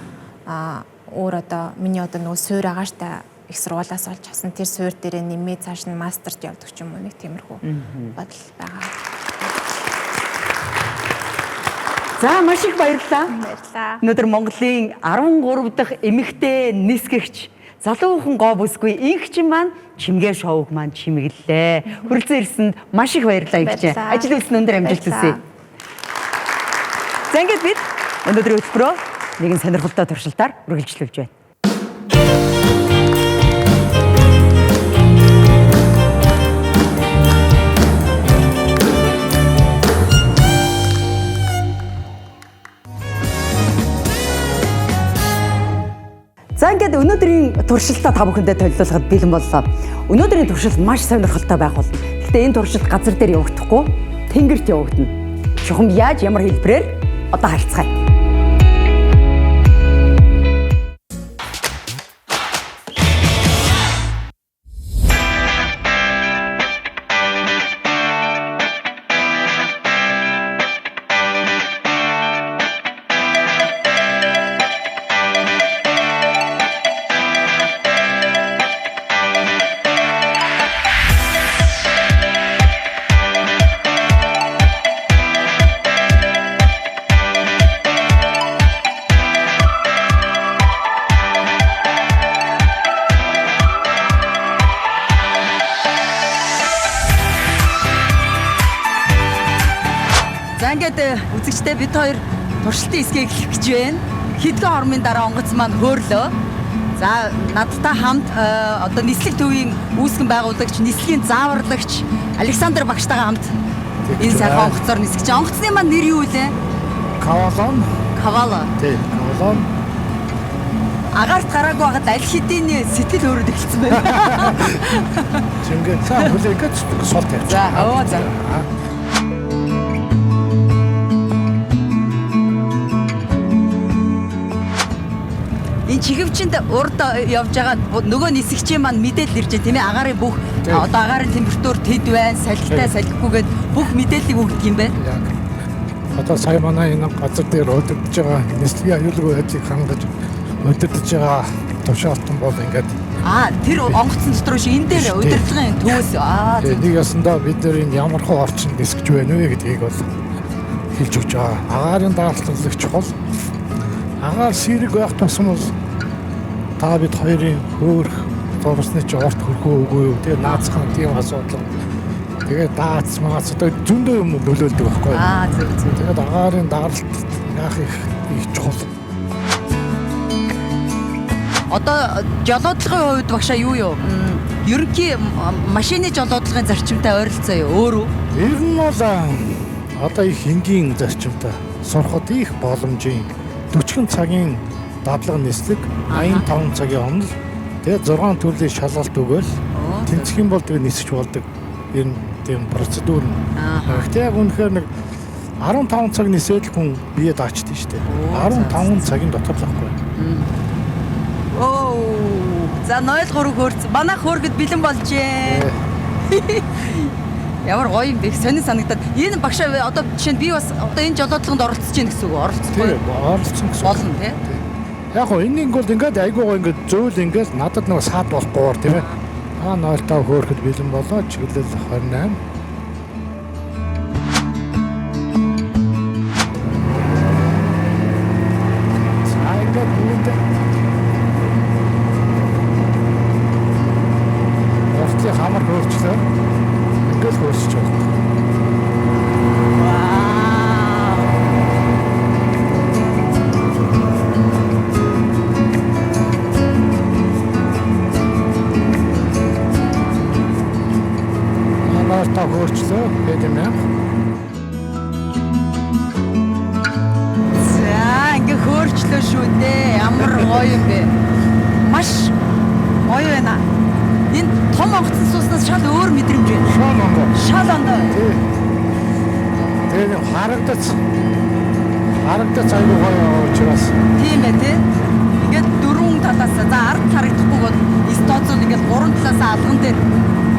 E: өөр одоо миний одоо нөгөө суур агааштай их сургуулиас олж авсан тэр суур дээрээ нэмээд цааш нь мастерт явдаг ч юм уу нэг тиймэрхүү бодол байгаа.
B: За маш их баярлалаа.
E: Баярлалаа.
B: Өнөөдөр Монголын 13 дахь эмэгтэй нисгэгч залуухан гоо бүсгүй инхчин маань чимгээ шоуг маань чимэглэлээ. Хүрэлцэн ирсэнд маш их баярлалаа инхчин. Ажил үйлс нь өндөр амжилт хүсье. За ингээд бид өнөөдрийн хөтөлбөрөө нэгэн сонирхолтой туршилтаар үргэлжлүүлж байна. За ингээд өнөөдрийн туршилтаа та бүхэндээ төлөвлөхөд бэлэн боллоо. Өнөөдрийн туршилт маш сонирхолтой байх болно. Гэхдээ энэ туршилт газар дээр явагдахгүй, тэнгэрт явагдана. Чухам яаж ямар хэлбэрээр одоо харилцгаая. За ингээд үзэгчтэй бид хоёр туршилтын хэсгийг эхлэх гэж байна. Хэдхэн хормын дараа онгоц маань хөөрлөө. За надтай хамт одоо нислэг төвийн үүсгэн байгуулагч, нислэгийн зааварлагч Александр багштайгаа хамт энэ сайхан онгоцоор нисгэж. Онгоцны маань нэр юу вэ?
F: Кавалон.
B: Кавала.
F: Тийм, кавалон.
B: Агаарт гараагүй байгаад аль хэдийн сэтгэл өөрөд эхэлсэн байна.
F: Чингээ цаа хүлээгээд сул тавьчих.
B: За, оо за. Энэ чихвчэнд урд явж байгаа нөгөө нисгчийн маань мэдээлэл ирж байна тийм ээ агаарын бүх одоо агаарын температур тэд байна салхитай салхихгүйгээд бүх мэдээллийг өгдөг юм байна.
F: Яг. Одоо сая манай энэ газар дээр өдөрдөж байгаа нислэгийн аюулгүй байдлыг хангаж өдөрдөж байгаа тушаалтан бол ингээд
B: тэр онгоцон дотор шиг энэ дээр удирдлагын төвөөс
F: нэг ясандаа бид нар энэ ямар хөө орчин нисгэж байна вэ гэдгийг бол хэлж өгч байгаа. Агаарын даалгавар чухал. Агаар сэрэг байх тусам бол та бид хоёрын хөөх зурсны ч урт хөрхөө үгүй юу тэгээ наацхан тийм асуудал. Тэгээ даац магаас одоо зөндөө юм нөлөөлдөг байхгүй юу?
B: Зөв.
F: Тэгээд агаарын даралт яах их чухал.
B: Одоо жолоодлагын хувьд багшаа юу
A: ерөнхий машины жолоодлагын зарчимтай ойролцоо юу? Өөр үү?
F: Ер нь бол одоо их энгийн зарчимтай сурахад их боломжийн 40 цагийн дадлага нислэг 85 цагийн онол тэгээд 6 төрлийн шалгалт өгөөл тэнцэх юм бол тэгээд нисэж болдог. Ер нь тийм процедур нь. Гэхдээ яг үнэхээр нэг 15 цаг нисээд л хүн бие даачдаг шүү дээ. 15 цагийн дотор л ахгүй.
A: Оо. За 03 хөөрц. Манайх хөөргөд бэлэн болжээ. Ямар гоё юм бэ? Сонин санагдаад. Энэ багш одоо жишээ нь би бас одоо энэ жолоодлаганд оролцож байна гэсэн үг. Оролцохгүй.
F: Оролцсон гэсэн.
A: Болно тий.
F: Яг гоо энэнийг бол ингээд айгуугаа ингээд зөөл ингээд надад нэг саад болохгүйгээр тийм ээ. 05 хөөрөхөд бэлэн болоо чиглэл 28. Хамар хөөрчлөө. Ингээд хөөрсөж байна. Та хөөрчлөө гэдэг юм.
A: За ингээ хөөрчлөө шүү дээ. Ямар гоё юм бэ? Маш гоё байна. Энэ том онгоцон сууснаас шал өөр мэдрэмж байна. Шал ондоо.
F: Тэгээд харагдаж аюу гоё учраас.
A: Тийм ээ тий. Ингээд дөрвөн талаас за ард харагдахгүй бол стооцол ингээд гурван талаас алган дээр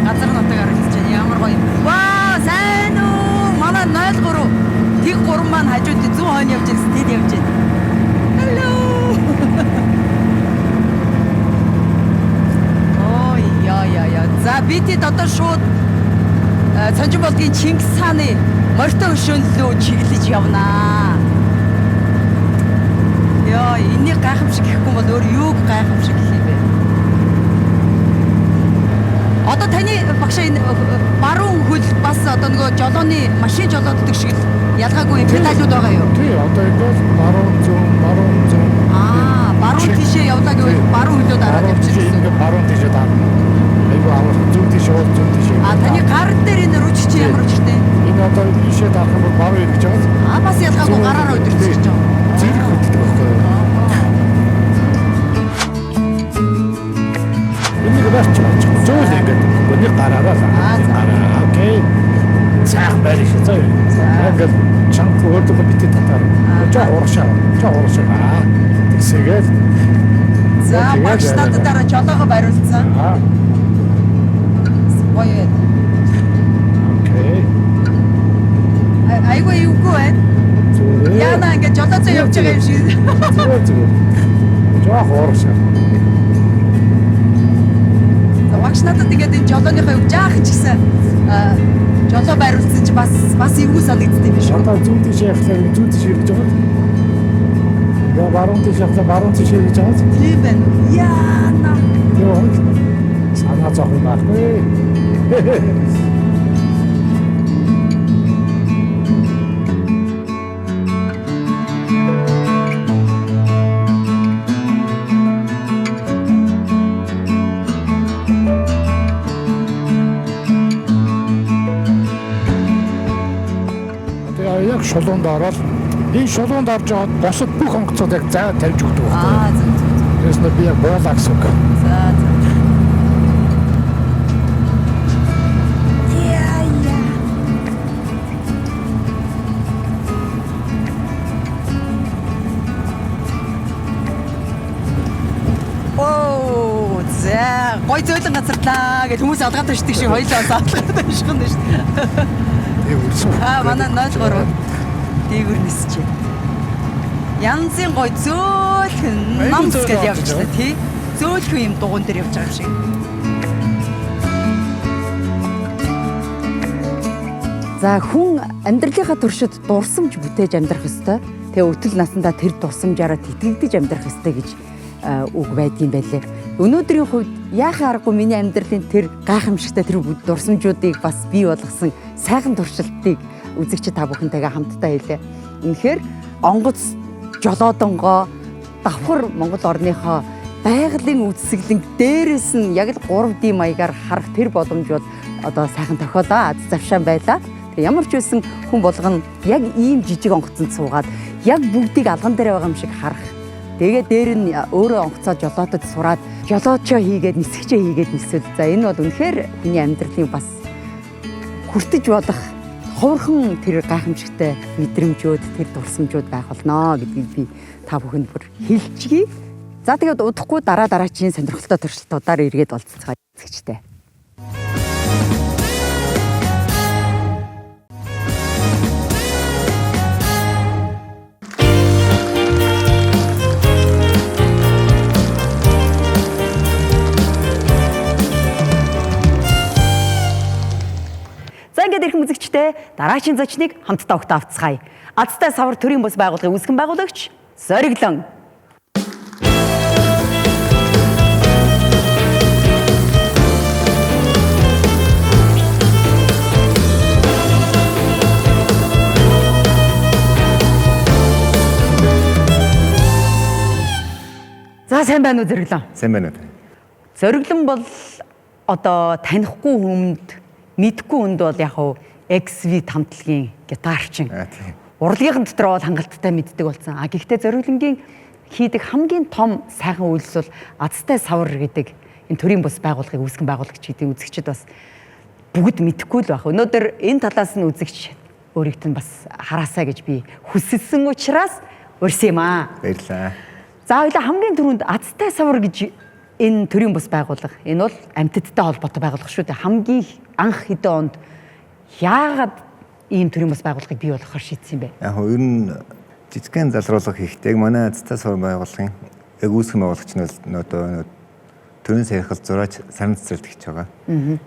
A: газар нутаг харагдаж байна. Ямар гоё юм. Ваа, сайн уу? Манай 03 тэг гурван маань хажууд зүүн хойно явж байгаа тэд явж байна. Hello. Ой яа. За бид одоо шууд Цонжин болгийн Чингис хааны морьтой хөшөөнлөө чиглэж явнаа. Яа, энийг гайхамшиг гэхгүй бол өөр юуг гайхамшиг гэх юм бэ? Одоо таны багшаа энэ баруун хөл бас одоо нөгөө жолооны машин жолооддаг шиг ялгаагүй педалууд байгаа юу?
F: Тий, одоо ингээд баруун зүүн.
A: Баруун тийшээ явлаа гэвэл баруун хөлөө дараад явчихсан.
F: Ингээд баруун тийшээ даа. Айгу авах зүүн тийшээ бол зүүн тийшээ.
A: Таны гар дээр энэ рүүч чи ямар учиртай?
F: Энэ одоо ийшээ даах юм бол баруун ирж байгаа.
A: Бас ялгаагүй гараараа өдөрч ирж байгаа.
F: Зэрэг хөдөлдөг байхгүй юу? Энийг барьж байгаа. Зөөл ингээд өний гараараа л. Окей. Цаах байр шиг зөө. Ингээд чанга өөртөө битээ татаар. Жоо урагшаа. Тэгсээгээл.
A: За багш надад дараа жолоогоо бариулсан. Гоё.
F: Окей.
A: Айгүй юугүй байна. Яна ингээд жолооцоо явж байгаа юм шиг.
F: Зүгээр. Жоо урагшаа.
A: Багш надад ингээд энэ жолооныхоо үг жаахан ч гэсэн жолоо байруулсан чи бас эвгүй санагддаг юм шүү.
F: Одоо зүүн тийш явахлаа зүүн тийш ирж байгаа. Яа баруун тийш явахлаа баруун тийш ирж байгаа.
A: Тийм байна. Яана.
F: Яа. Санаа зовхон байхгүй. Яг шулуунд ороод энэ шулуунд орж аваад босод бүх онгоцоод яг зай тавьж өгдөг байхгүй.
A: Зөв.
F: Тэрс нь би яг боолаа гэсэн үг.
A: За. Оо, за. Гой зөөлөн газарлаа гэж хүмүүс алгаад ирдэг шиг хоёлоо алгаад ирших нь шүү дээ. Манай 03 дээгүр нисчээ. Янзын гой зөөлхөн намс гэж явчихлаа тий. Зөөлхөн юм дугуун дээр явж байгаа юм шиг.
B: За хүн амьдралынхаа туршид дурсамж бүтээж амьдрах ёстой. Тэгээ өтөл насандаа тэр дурсамжаараа тэтгэгдэж амьдрах ёстой гэж үг байдгийн байлээ. Өнөөдрийн хувьд яахаа аргагүй миний амьдралын тэр гайхамшигтай тэр дурсамжуудыг бас бий болгосон сайхан туршилтыг үзэгчид та бүхэнтэйгээ хамтдаа хэлээ. Үнэхээр онгоц жолоодонгоо давхар Монгол орныхоо байгалийн үсгэлэн дээрээс нь яг л 3D маягаар харах тэр боломжууд одоо сайхан тохиолоо аз завшаан байлаа. Тэгээ ямар ч байсан хүн болгоно яг ийм жижиг онгоцонд суугаад яг бүгдийг алган дээр байгаа юм шиг харах. Тэгээ дээр нь өөрөө онгоцоо жолоодод сураад жолоочоо хийгээд нисгчээ хийгээд нисвэл за энэ бол үнэхээр миний амьдралын бас хүртэж болох ховорхон тэр гайхамшигтай мэдрэмжүүд тэр дурсамжууд байх болно гэдгийг би та бүхэнд бүр хэлчихье. За тэгээд удахгүй дараагийн сонирхолтой туршилтуудаар эргээд уулзцгаая эзэгчтэй. За ингээд ирэх үзэгчтэй дараагийн зочныг хамтдаа огтавцгаая. Азтай савар төрийн бус байгууллагын үүсгэн байгуулагч Зориглон. За сайн байна уу Зориглон?
C: Сайн байна уу.
B: Зориглон бол одоо танихгүй хүнд мэдгүй хүнд бол яг хав XV хамтлагийн гитарчин. Урлагийн дотор бол хангалттай мэддэг болсон. Гэхдээ Зориглонгийн хийдэг хамгийн том сайхан үйлс бол Азтай савар гэдэг энэ төрийн бус байгууллагыг үүсгэн байгуулагч гэдэг үзэгчд бас бүгд мэдхгүй л байх. Өнөөдөр энэ талаас нь үзэгч өөрийгт нь бас хараасаа гэж би хүсэлсэн учраас урьсан юм аа.
C: Баярлалаа.
B: За хоёлаа хамгийн түрүүнд Азтай савар гэж энэ төрийн бус байгууллага. Энэ бол амьтадтай холбоотой байгууллага шүү дээ. Хамгийн анх хэдэн онд яагаад ийм төрийн бус байгууллагыг бий болгохоор шийдсэн юм бэ?
G: Яг нь ер нь жижигхэн залруулга хийхдээ манай Азтай савар байгууллагын яг үүсгэн байгуулагч нь одоо төрийн саяхал зураач сарн цэцэрлэг хийж байгаа.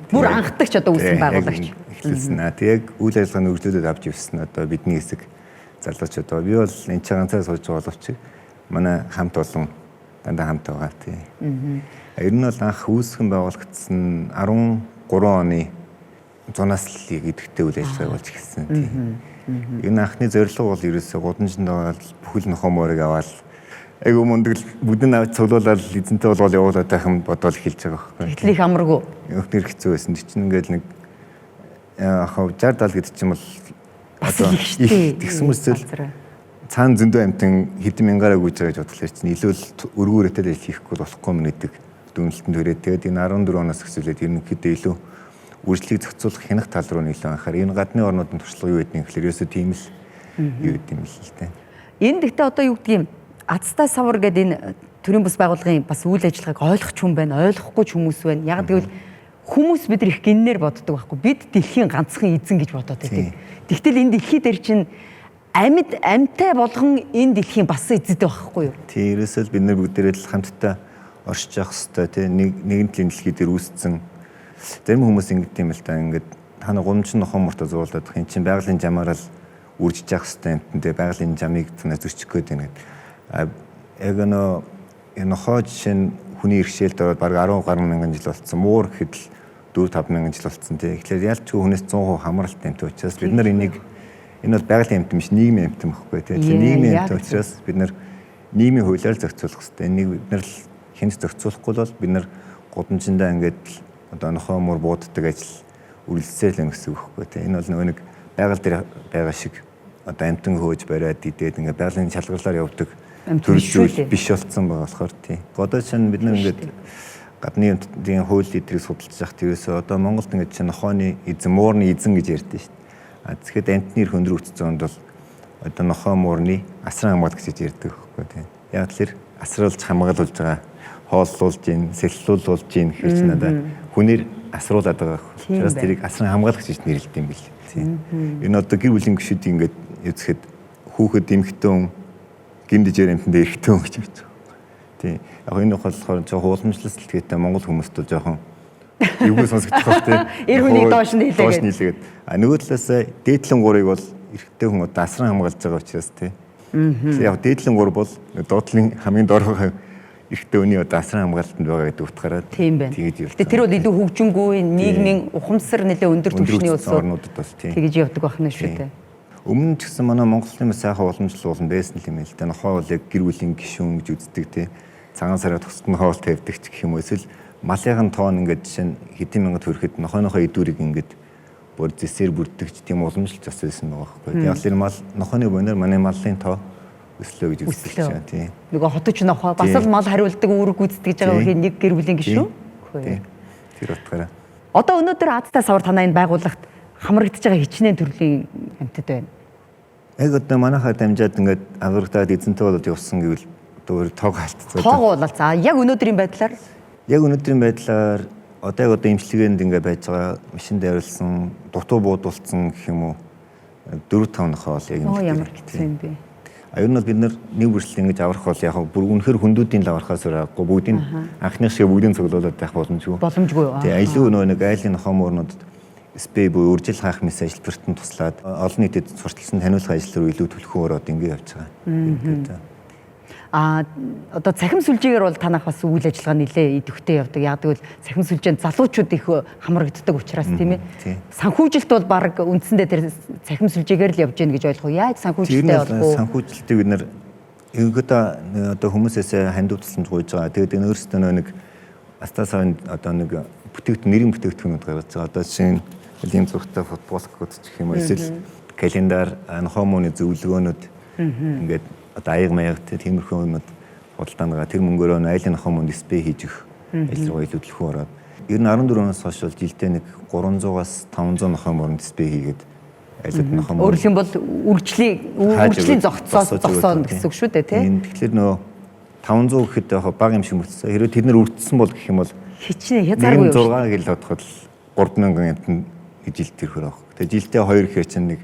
B: Бүр анхдагч одоо үүсгэн байгуулагч.
G: Эхлүүлсэн. Тэгээд үйл ажиллагааны үргэлжлүүлээд авч явсан одоо бидний хэсэг залуучууд байгаа. Би бол энэ ч ганцаар сууж байгаа боловч манай хамт олон дандаа хамт байгаа тийм. Ер нь бол анх үүсгэн байгуулагдсан 13 оны зунаас л идэвхтэй үйл ажиллагаа болж эхэлсэн тийм. Энэ анхны зорилго бол ерөөсөө гудамжинд байгаа бүхэл нохоо морийг аваад айгу мундаг бүдэн авч цуглуулаад эзэнтэй болгоод явуулаад байх юм бодоод эхэлж байгаа байхгүй.
B: Тэглэх амаргүй.
G: Өөхнөр хэцүү байсан. Чинь ингээл нэг яг 60 70 гэдэг чинь бол
B: бас их штэ.
G: Тэгсэн мэтэл цаана зөндөө амтан хэдэн мянгаараа гүйж байгаа гэж бодлоо чинь илүү л өргөөрөтэй л хийхгүй болохгүй юм нэдэг дүнэлтэн төрээд тэгээд энэ 14 оноос эхлээд ерөнхийдөө илүү үржлийг зохицуулах хянах тал руу илүү анхаар энэ гадны орнуудын туршлага юу гэдэг нь гэхээр ерөөсөө тийм л юу гэдэг юм л тэ.
B: Энэ гэхдээ одоо юу гэдэг юм Азтай савар гэдэг энэ төрийн бус байгууллагын бас үйл ажиллагааг ойлгох хүн байна, ойлгохгүй ч хүмүүс байна. Яг гэвэл хүмүүс бид их гиннээр боддог байхгүй. Бид дэлхийн ганцхан эзэн гэж бодоод байдаг. Тэгтэл энэ дэлхий дээр чинь амьтай болгон энэ дэлхийн бас эзэдэй байхгүй юу?
G: Тийм ерөөсөө бид нар бүгдээрээ л хамтдаа оршиж явах хэрэгтэй тийм нэгэн дэлхийн дэлхий дээр үүссэн. Зарим хүмүүс ингэдэг юм л та ингээд та нэг гомчин нохоо муртаа зуулаад хэн чинь байгалийн жамаар л үржиж явах хэрэгтэй амттай байгалийн жамыг танаа зөрчих гээд байна гэдэг. Яг энэ нохоо жишээ нь хүний иргэшээлд ороод бараг 10 гаруй мянган жил болцсон. Муур гэхэд л 4-5 мянган жил болцсон тийм. Тэгэхээр ялчгүй хүнээс 100% хамааралтай амт учраас бид нар энийг энэ бол байгалийн амт юм биш нийгмийн амт юм байхгүй тийм. Нийгмийн амт учраас бид нар нийгмийн хуулиар зохицуулах хэрэгтэй. Энийг бид нар хинт зохицуулахгүй бол бид нар гудамжиндаа ингээд одоо нохоо муур бууддаг ажил үргэлжлээл юм гэсэн үг байхгүй тийм. Энэ бол нэг байгаль дээр байгаа шиг одоо амтан хөөж бариад идээд ингээд байгалийн шалгарлаар явдаг төрөлжүүл биш болсон байгаа болохоор тийм. Одоо чинь бид нар ингээд гадны юмтын хууль эдрийг судалж явах тэрээс одоо Монголд ингээд чинь нохооны эзэн, муурны эзэн гэж ярьдэн шүү дээ. Тэгэхэд амтны эрх өндөр үтцэн бол одоо нохоо муурны асран хамгаалагч гэж ярьдаг байхгүй тийм. Яг тэр асруулж хамгаалуулж байгаа, хооллуулж гин, сэллүүлүүлж гин гэхэр чинь надаа хүнээр асруулад байгаа байхгүй. Тэрээс тэрийг асран хамгаалагч гэж нэрлэдэг юм бэл тийм. Энэ одоо гэр бүлийн гишүүд ингээд үзэхэд хүүхэд эмэгтэй гимдижээр амтанд эрхтэй хүн гэж байна. Тийм. Яг энэ болохоор жоо хууламжлал сэтгэлгээтэй монгол хүмүүст бол жоохон юугүй сонсогдох байх тийм.
B: Эр хүнийг доош нь хийлээгээд.
G: Нөгөө талаас дээдлэн гурыг бол эрхтэй хүн одоо асран хамгаалж байгаа учраас тийм. Яг дээдлэн гур бол доотлын хамгийн доорхой эрхтэй хүний одоо асран хамгаалтанд байгаа гэдэг утгаараа
B: тийм байна. Гэтэ тэр бол илүү хөгжингүй нийгмийн ухамсар нэлээ өндөр түвшний
G: улсуудад бас тийм.
B: Тэгж явдаг байх нь шүү дээ.
G: Өмнө ч гэсэн манай Монголын сайхан уламжлал байсан юм л да. Нохоо бол яг гэр бүлийн гишүүн гэж үздэг тий. цагаан сараа тусдын хоол тавьдаг ч гэх юм уу. Эсвэл малын тоон ингээд жишээ нь хэдэн мянга төгрөхөд нохойнохоо идүүрийг ингээд бүр зэсээр бүрддэгч тийм уламжлалт бас байсан байгаа байхгүй. Яг л энэ мал нохойны боноор манай малын тоо өслөө гэж үздэг чинь тийм.
B: Нөгөө хотч нохой бас л мал хариулдаг үүрэг гүйцэтгэж байгаа хэрэг нэг гэр бүлийн гишүүн.
G: Тэр утгаараа.
B: Одоо өнөөдөр Азтай савар танаа энэ байгууллагт хамрагдаж байгаа хичнээн төрлийн амьтад байна.
G: Яг одоо манайхаа дамжаад ингээд аврагдаад эзэнтэй болоод явсан гэвэл одоо тоог халтцгаа.
B: Тоог болол за яг өнөөдрийн байдлаар
G: одоо имчилгээнд ингээд байж байгаа машинд авирлсан дутуу буудуулсан гэх юм уу 4-5 нохоо бол яг
B: имчилгээ. Ямар гэсэн юм бэ?
G: Ер нь бол бид нар нэг бүрсэл ингэж аврах бол яг бүр үнэхээр хүндүүдийн л аврахаас өрөөгүй бүгдийн анхных шиг бүгдийн цуглуулад байх боломжгүй. Тэгээ айлуу нэг айлын нохоо мөрнөд спей буюу үржил хаах мэс ажилтнуудад туслаад олон нийтэд сурталчилсан таниулах ажил руу илүү төлхөө ороод ингэ явж байгаа.
B: Одоо цахим сүлжээгээр бол танах бас үйл ажиллагаа нэлээ идэвхтэй явдаг. Яг тэгвэл цахим сүлжээнд залуучууд их хамрагддаг учраас тийм ээ. Санхүүжилт бол баг үндсэндээ тэр цахим сүлжээгээр л явж гин гэж ойлгох уу? Яаж санхүүжилттэй болов?
G: Санхүүжилтийг бид нар одоо хүмүүсээс хандив тусламж гуйж байгаа. Тэгээд энэ өөрсдөө нэг астасаа одоо нэг нэрийн бүтээгдэхүүнүүд гаргаж байгаа. Одоо жишээ нь ийм зургтай футболкууд ч гэх юм уу эсвэл календар, нохомоны зөвлөгөөнүүд ингээд одоо аяг маяг тиймэрхүү юмуд худалдаанд байгаа. Тэр мөнгөөрөө айлын нохомонд дисплей хийж өгөх ажил руу илүү төлхөө ороод. Ер нь 14 оноос хойш бол жилдээ нэг 300-аас 500 нохомоор дисплей хийгээд айлд нохомоор.
B: Өөрөлд нь бол үржлийн зогсоон гэсэн үг шүү дээ тийм.
G: Тэгэхээр нөө 500 гэхэд яг бага юм шиг мөрцсөн. Хэрвээ тэд нар үрдсэн бол гэх юм бол
B: хичнээн хязгааргүй
G: 6 гэл бодоход 3000 амтнд жилд тэрхэр авах. Тэгээ жилдээ 2 гэхээр чинь нэг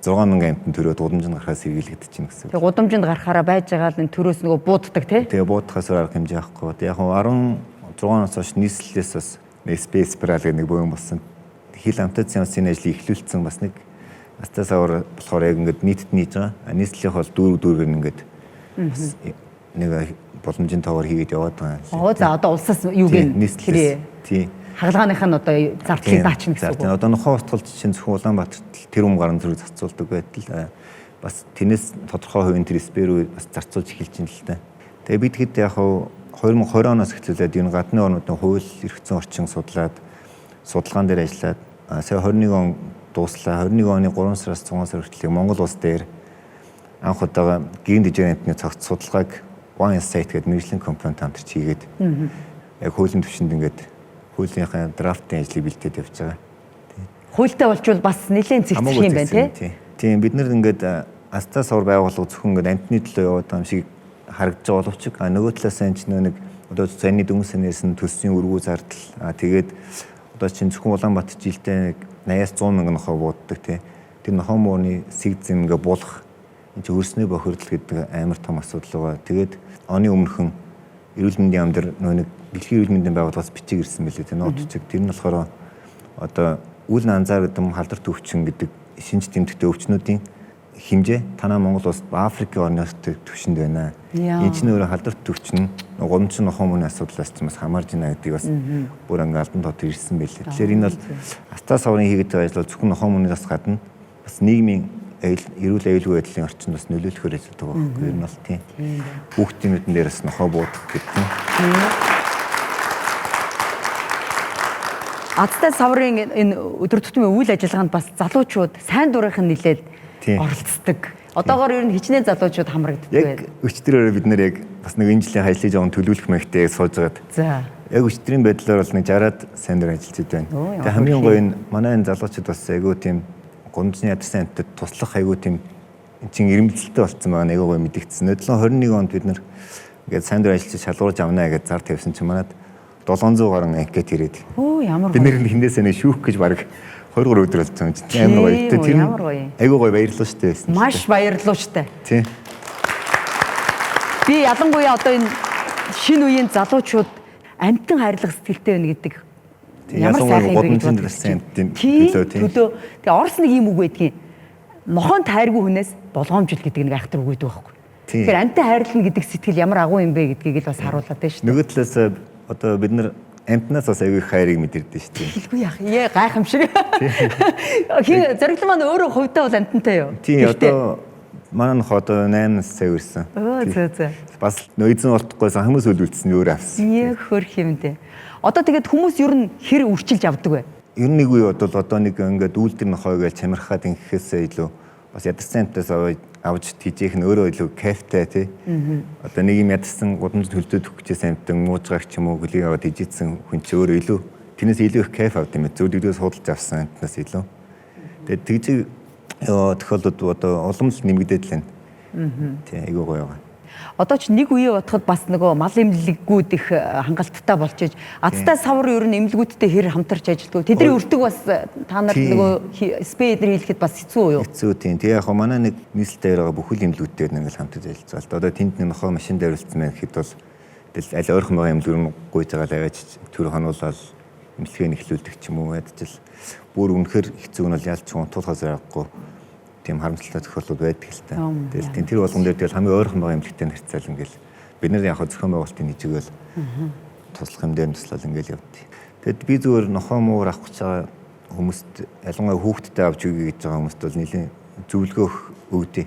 G: 6000 амтнд төрөөд гудамжинд гарахаас сэргийлэгдэж чинь гэсэн.
B: Тэгээ гудамжинд гарахаараа байж байгаа л төрөөс нөгөө бууддаг тий.
G: Тэгээ буудахаас арга хэмжээ авахгүй. Яг 16 оноос хойш нийслэлээс бас спейс спирал гэх нэг буян болсон. Хил амтад сянсын ажлыг эхлүүлсэн бас нэг Астай савар болохоор яг ингээд нийтэд нийж байгаа. Нийслэлийнх бол дүүргээр ингээд бас нэг боломжийн тоогоор хийгээд яваад байгаа.
B: За одоо улсаас юу гэн
G: нийслэлээс тий.
B: Хагалгааных нь одоо зардлыг даачна гэсэн үг.
G: Одоо нохоо устгал чинь зөвхөн Улаанбаатарт тэр гарan зэрэг зарцуулдаг байтал бас тэрнээс тодорхой хувийн тэр спер бас зарцуулж эхэлж байна л та. Тэгээ бид хэд яг 2020 оноос эхлүүлээд энэ гадны орнуудын хууль эрх зүйн орчин судлаад судалгаан дээр ажиллаад сая 21 он дууслаа. 21 оны 3 сараас 6 сар хүртэл Монгол улс дээр анх удаага гин дижиталны цогц судалгааг One Insight гэдэг мэргэжлийн компанид хамтарч хийгээд яг хуулийн түвшинд ингээд хуулийнхаа драфтын ажлыг бэлдээд явж байгаа.
B: Хуультай болчвол бас нэлээд зэгцэх юм байна тий.
G: Тийм бид нар ингээд Астай савар байгууллага зөвхөн ингээд амтны төлөө яваад байгаа юм шиг харагдаж байгаа боловч нөгөө талаас нь ч нэг одоо зайны дөнгөс санээс нь төсвийн өргүү зардал тэгээд одоо чинь зөвхөн Улаанбаатар жилдээ 80-аас 100 мянган нохоо бууддаг тий. Тэр нохоо мууны сэг зэм ингээд буулгах энэ чинь хөрсний бохирдол гэдэг амар том асуудал байгаа. Тэгээд оны өмнөхөн эрүүл мэндийн яам дээр нэг дэлхийн эрүүл мэндийн байгууллагаас бичиг ирсэн байлээ тий. Нот бичиг тэр нь болохоор одоо үл анзаар гэдэг халдвар төвчин гэдэг шинж тэмдэгтэй өвчнүүдийн хэмжээ танаа Монгол улс Африкийн орноос төвшөнд байна. Энэ чинь өөрөө халдвар төвчин гомч нохоо мууны асуудлаас ч бас хамаарж байна гэдгийг бас бүр анги алдан тод ирсэн байлээ. Тэгэхээр энэ бол Астай саврын хийгээд байгаа ажил зөвхөн нохоо муунаас гадна бас нийгмийн эрүүл аюулгүй байдлын орчинд бас нөлөөлөхөөр ажилладаг байхгүй юу? Ер нь бол тийм. Хүүхдийн дээр бас нохоо буудах гэдэг.
B: Азтай саврын энэ өдөр тутмын үйл ажиллагаанд бас залуучууд сайн дурынхан нэлээд оролцдог. Одоогоор ер нь хичнээн залуучууд хамрагддаг
G: байна. Яг өчтөрөөр бид нэр яг бас нэг энэ жилийн ажлыг жоон төлөвлөх маягтай сууж байгаад.
B: За.
G: Яг өчтөрийн байдлаар бол нэг 60-аад сайн дур ажиллаж байна. Тэгээ хамгийн гоё нь манай энэ залуучууд бас айгүй тийм гомдны ядарсан амтад туслах айгүй тийм чин ирмэлцэлтэй болцсон байгаа айгүй гоё мэдэгдсэн. 2021 онд бид нэр ингээд сайн дур ажиллаж шалгуурж авнаа гэж зар тавьсан чинь манад 700 гаруй анкет ирээд.
B: Ямар
G: бид нэр хиндээс нэ шүүх гэж баг 2-3 өдөр болсон юм чинь амар гоё. Тэр айгүй гоё баярлалаа штэ байсан.
B: Маш баярлалаа штэ.
G: Тийм.
B: Би ялангуяа одоо энэ шинэ үеийн залуучууд амтан хайрлах сэтгэлтэй байна гэдэг ямар сайхан юм бэ гэж бодсон. Төлөө. Тэгээ Орос нэг юм үг байдгийн. Нохоон тайргүй хүнээс болгоомжил гэдэг нэг айхтар үг байдаг байхгүй. Тэгэхээр амтан хайрлна гэдэг сэтгэл ямар агуу юм бэ гэдгийг л бас харуулдаг шүү дээ.
G: Нөгөө талаас одоо бид нар амтнаас бас аягүй их хайрыг мэдэрдэг шүү дээ.
B: Хэлгүй яах. Гайхамшиг. Хин зориглон маань өөрөө хувьдаа бол амтантай юу?
G: Тийм одоо Манай нөх одоо 8 сая өрсөн.
B: Зөө.
G: Бас нөөцөн болтохгүйсэн хүмүүс өлүүлсэн өөр авсан.
B: Яг хөрх юмдээ. Одоо тэгээд хүмүүс ер нь хэр үрчилж авдаг вэ?
G: Ер нь нэг үе бодвол одоо нэг ингээд үүлдэр нохой гэж чамирхаад ингэхээсээ илүү бас ядарсан амтаас авч тийжээх нь өөрөө илүү кайфтай тий. Одоо нэг юм ядарсан гудамж төлдөөд өгчээсэн амтан муужгаагч юм уу гэлийг аваад ижидсэн хүн чи өөрөө илүү тэрнээс илүү их кайф авд юм. Зөвлөгөөс худалдаж авсан амтнаас илүү. Тэгээд тэгж тохиолдод одоо улам л нэмэгдээд л байна. Тий айгүй гоё байгаа.
B: Одоо ч нэг үе бодоход бас нөгөө мал эмнэлгүүд их хангалттай болж иж азтай савар ер нь эмнэлгүүдтэй хэр хамтарч ажилладаг. Тэдний өртөг бас та нар нөгөө спейдэр хийхэд бас хэцүү юу?
G: Хэцүү тийм. Тэгээ яг манай нэг нийслэлээр байгаа бүхэл эмнэлгүүдтэй ингээл хамтарч ажиллаж. Одоо тэнд нэг нохоо машин дайруулсан байх хэд бол аль ойрхон байгаа эмнэлгүүр нь гуйж байгаа л аваач төр хонуулаад эмнэлгээ нэхлүүлдэг ч юм уу ядчил. Бүр үнэхэр хэцүү нь бол ялч унтуулахаас аргагүй. Тийм харамсалтай тохиолдол байдаг л та. Тэгэл тэр болгон дээр тэгэл хамгийн ойрхон байгаа эмнэлэгтэй харьцаал ингээл бид нар яг зохион байгуулалтын нэгжгээл туслах юм дээр туслал ингээл явд. Тэгэд би зүгээр нохоо муур авах гэж байгаа хүмүүст ялангуяа хүүхдтэй авч өгье гэж байгаа хүмүүст бол нэлийн зөвлөгөө өгдөө.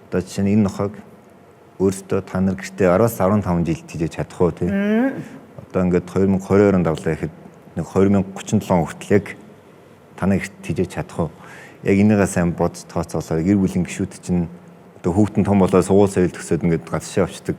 G: Одоо жишээ нь энэ нохоог өөртөө та нар гэртээ 10-15 жил тижээж чадах уу тий. Одоо ингээд 2022 онд авлаа гэхэд нэг 2037 хүртэл яг танаа гэрт тижээж чадах уу? Яг энийгээ сайн бодож тооцоолоо гэр бүлийн гишүүд чинь одоо хүүхдэн том болоо сугуул соёл төсөөд ингээд гадшаа авчдаг.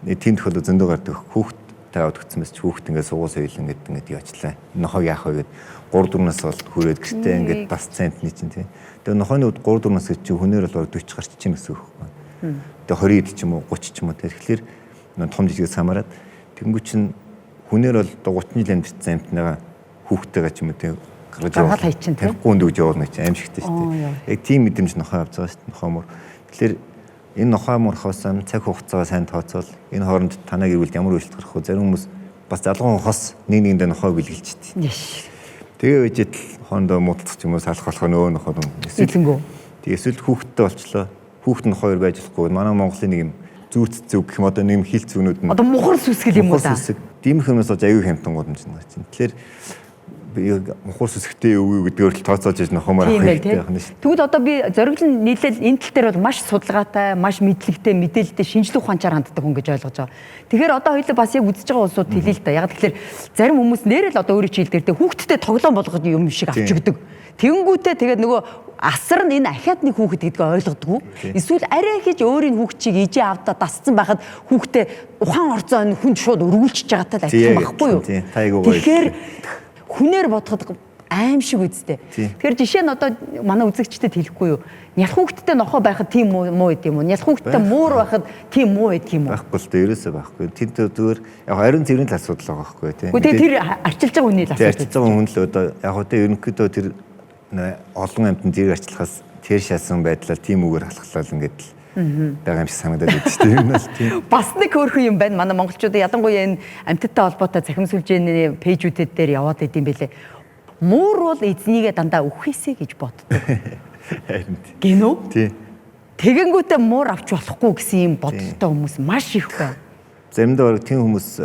G: Тийм тохиолдол зөндөө гардаг. Хүүхдтэй аваад өгсөн мэс ч хүүхд ингээд сугуул соёл ингээд явчлаа. Нохоог яах вэ гэд 3-4 нас бол хүрээд гэртээ ингээд бас центний чинь тийм. Тэгээ нохооны үед 3-4 нас гэж чи хүнээр бол 40 гарч чинь гэсэн үг байна. Тэгээ 20 ч юм уу 30 ч юм уу тэгэхээр том жижигээс хамаарат тэнгуү чинь хүнээр бол 30 жил амьдсан амтнаа хүүхдтэйгээ ч юм уу тийм
B: гаргаад хайчин тийм.
G: Гүнд үж явуулна чи аимшигтэй шүү дээ. Яг тийм мэдрэмж нохоо авч байгаа шүү дээ. Нохоо мөр. Тэгэхээр энэ нохоо мөрхөөс цаг хугацаагаа сайн тооцоол энэ хооронд танаа гэр бүлд ямар үйлчлэл гарах вэ? Зарим хүмүүс бас залгуун хос нэг нэгэндээ нохоо бэлгэлжтэй. Тэгээ үжид хондоо муудалцах юм уу салах болох нөө нохоо
B: эсэлэнгүү.
G: Тэгээ эсвэл хүүхдтэй болчлоо. Хүүхэд нь хоёр байж болохгүй. Манай Монголын нэг юм зүүц зүг гэх юм одоо нэг юм хил зүүнүүд нь
B: одоо мухар сүсгэл юм уу та?
G: Тийм хүмүүс бол аюу хямтангууд юм чинь. Тэгэхээр мухар сүсгтэй юу гэдгээр л тооцоолж яж нохомоор авах хэрэгтэй байна шүү.
B: Тэгвэл одоо би зориглон нийлэл энэ тал дээр бол маш судалгаатай, маш мэдлэгтэй, мэдээлэлтэй, шинжлэх ухаанчаар ханддаг хүн гэж ойлгож байгаа. Тэгэхээр одоо хоёул бас яг үзэж байгаа улсууд хэлээ л да. Яг тэгэхээр зарим хүмүүс нэрэл одоо өөрийн чийл дээр тэ хүүхдтэй тоглоом болгох юм шиг авч өгдөг. Тэнгүүтээ тэгээд нөгөө асар нь энэ ахиадны хүүхэд гэдгийг ойлгодгүй. Эсвэл арай хийж өөрийн хүүхчийг ижээ авдаа дасцсан байхад хүүхдээ ухаан орцоо хүнд шууд өргүүлчихэж байгаатай л адилхан байхгүй юу? Тэгэхээр хүнээр бодоход аим шиг үсттэй. Тэгэхээр жишээ нь одоо манай үзэгчдэд хэлэхгүй юу? Нялх хүүхдтэй нохоо байхад тийм муу байд юм уу? Нялх хүүхдтэй муур байхад тийм муу байд юм уу?
G: Байхгүй л дээ, ерөөсөө байхгүй. Тэнд зүгээр яг ариун цэврийн асуудал байгаа байхгүй тийм.
B: Гэхдээ тэр арчилж байгаа хүний л асуудал.
G: Арчилж байгаа хүн л одоо яг одоо ерөнхийдөө тэр олон амтнд зэрэг арчлахаас тэр шаасан байдлаар тийм үгээр халахлал ингээд л байгаа юм шиг санагдаад байдаг шүү дээ. Энэ бол тийм.
B: Бас нэг хөөрхөн юм байна. Манай монголчуудад ялангуяа энэ амьтадтай холбоотой цахим сүлжээний пэйжүүдэд дээр яваад идэм байлээ. Муур бол эзнийгээ дандаа үхээсэ гэж боддог. Гинөө?
G: Тийм.
B: Тэгэнгүүтээ муур авч болохгүй гэсэн юм бодолтой хүмүүс маш их байна.
G: Заримдаа тийм хүмүүс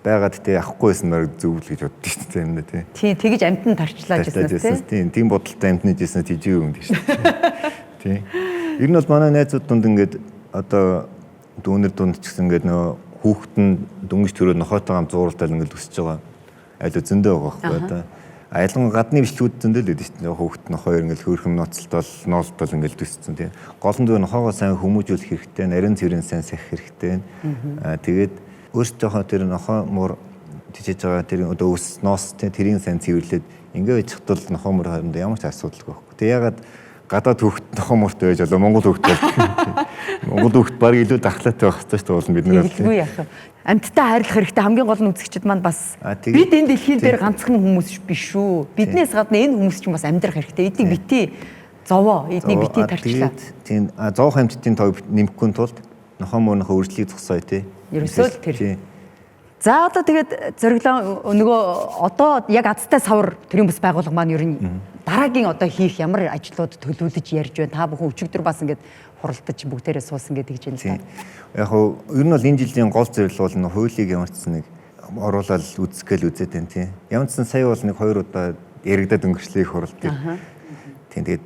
G: байгаад тэгээ авахгүйсэн мөр зөвл гэж боддог шүү дээ заримдаа тийм.
B: Тийм, тэгэж амьтан тарчлаа гэсэн
G: тийм. Тийм бодолтой амьтны жисэн тийжээ юм гэж шүү дээ. Тийм. Ер нь бол манай найзууд дунд ингээд одоо дүүнер дунд ч гэсэн ингээд нөө хүүхдэн дөнгөж төрөө нохоотойгоо хамт зууралдаад ингээд өсөж байгаа айлуу зөндөө байгаа байхгүй одоо. Айлан гадны бичлүүд зөндөө л байдаг шүү дээ. Хүүхд нь хоёр ингээд хөөрхөн ноцтол ноолтол ингээд өссөн тийм. Гол нь нохоогоо сайн хүмүүжүүлэх хэрэгтэй, нарийн цэврийн сайн сахих хэрэгтэй. Тэгээд өөрсдийнхөө тэр нохоо муур тижээж байгаа тэр одоо өс ноос тийм тэрийн сайн цэвэрлээд ингээд байж хатвал нохоо муур хоорондоо ямар ч асуудалгүй байхгүй. Тэг ягаад гадаад хүүхд нохоо мууртай байж болоо Монгол хүүхд бол Монгол хүүхд баг илүү дахлаатай байх хэрэгтэй шүү дээ бид нар.
B: Хэлгүй яах вэ? Амьттай хайрлах хэрэгтэй хамгийн гол нь үзэгчд маань бас бид энэ дэлхийн дээр ганцхан хүмүүс биш шүү. Биднээс гадна энэ хүмүүс ч бас амьдрах хэрэгтэй. Эднийг бити зовоо, эднийг бити тарчлаа.
G: Тийм зовох амьтдын тог нэмэхгүй тулд нохоо муурынхаа үржлийг зогсоё тий.
B: Ерөөсөө л тэр. За одоо тэгээд зориглоо нөгөө одоо яг азтай савар төрийн бас байгууллага маань ер нь дараагийн одоо хийх ямар ажлууд төлөвлөж ярьж байна. Та бүхэн өчигдөр бас ингээд хуралдаж бүгдээрээ суусан гэдэг юм л та.
G: Яг хөө ер нь бол энэ жилийн гол зорилго бол хуулийг ямарчсан нэг оруулаад үзсгээл үзээд байна тий. Ямарчсан сая бол нэг 2 удаа яригадад өнгөрчлөө их хуралдыг. Тийм тэгээд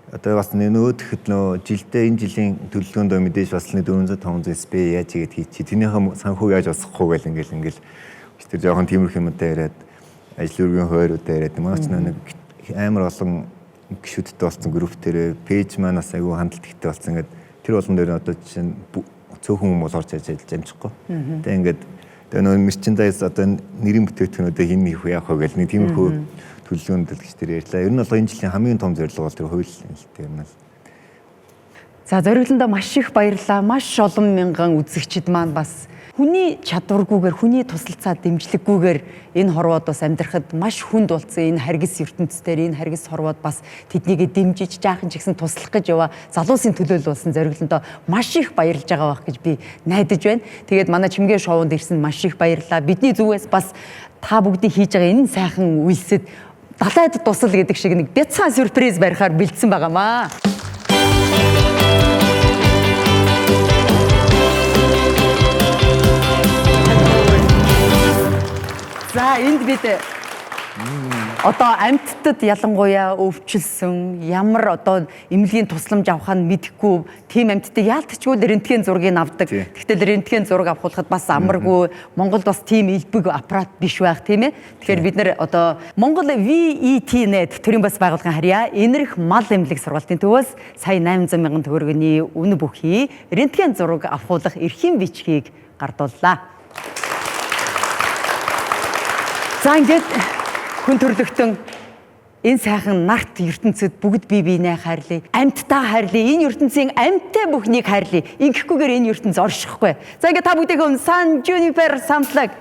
G: Одоо бас нөөдөхөд нөө жилдээ энэ жилийн төлөвлөгөөндөө мэдээж бас 400-500 SP яаж игээд хийчих. Тэрнийхээ санхүү яаж босгохгүй гэл ингээл тэр жоохон тиймэрхүү юмтай яриад ажил үргийн хойруудаа яриад маш нэг амар олон гişүдтэй болсон групп дээр пэйж манаас айгүй хандлт ихтэй болсон. Ингээд тэр болгон дээр одоо жишээ нь цөөхөн хүмүүс орж ажиллаж амжихгүй. Тэгээ ингээд нөө мерчендайз одоо нэрийн бүтээгдэхүүнүүдээ хин хийх яах вэ гэл нэг тиймэрхүү төлөвлөгөөнд дэлгэж тэр ярьлаа. Ер нь бол энэ жилийн хамгийн том зорилго бол тэр хууль нэлтэй юм аа.
B: За зориглондоо маш их баярлалаа. Маш олон мянган үзэгчид маань бас хүний чадваргүйгээр, хүний тусалцаа дэмжлэггүйгээр энэ хорвоод бас амьдрахад маш хүнд болсон. Энэ харгас ертөнцийн энэ харгас хорвоод бас тэднийг дэмжиж жаахан ч гэсэн туслах гэж яваа залуусын төлөөлөл болсон зориглондоо маш их баярлж байгаа байх гэж би найдаж байна. Тэгээд манай чимгээ шоунд ирсэн маш их баярлалаа. Бидний зүгээс бас та бүгдийн хийж байгаа энэ сайхан үйлсэд далайд тусал гэдэг шиг нэг бяцхан сюрприз барихаар бэлдсэн байгаамаа. За энд бид одоо амьтдад ялангуяа өвчлсөн ямар одоо эмнэлгийн тусламж авах нь мэдэхгүй тийм амьтдыг яалтчгүй рентген зургийг авдаг. Тэгтэл рентген зураг авахулахад бас амаргүй Монголд бас тийм элбэг аппарат биш байх тийм ээ. Тэгэхээр бид нар одоо Монгол VET-net төрийн бас байгууллагын харьяа энэрх мал эмнэлэг сургалтын төвөөс сая 800 мянган төгрөгийн үнэ бүхий рентген зураг авахулах эрхийн бичгийг гардууллаа. За ингээд хүн төрлөختөн энэ сайхан нарт ертөнцид бүгд бие биенээ хайрлая. Амьтдаа хайрлая. Энэ ертөнцийн амьттай бүхнийг хайрлая. Ингэхгүйгээр энэ ертөнц оршихгүй. За ингээд та бүгдийн San Juniper самтлаг.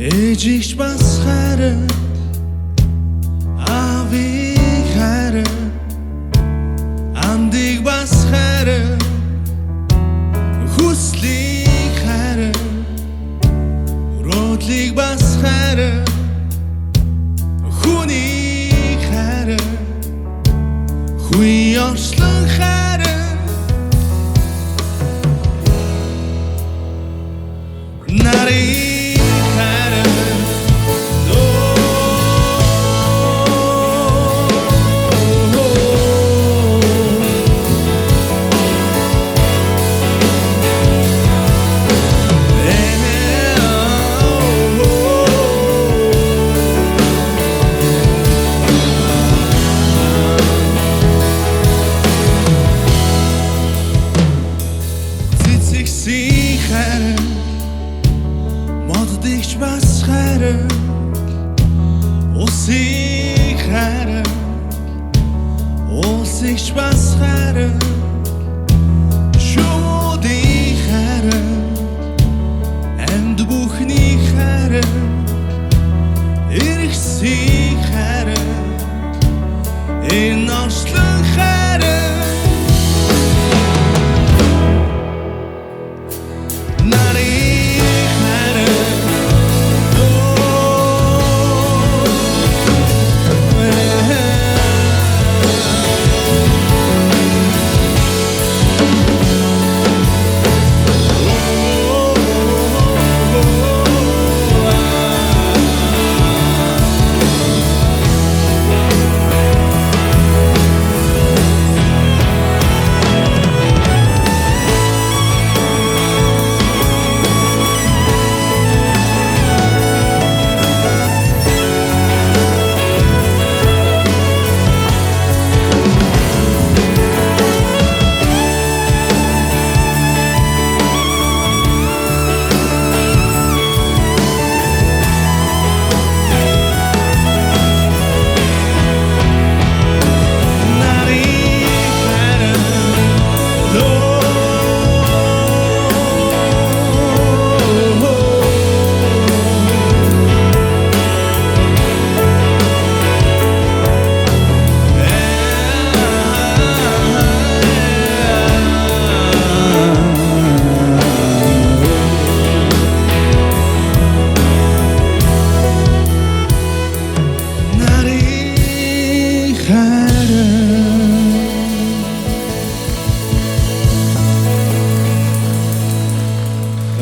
H: Ejich bas khare avi khare andig bas khare khusli khare rodlig bas khare khuni khare khui arslan khare nari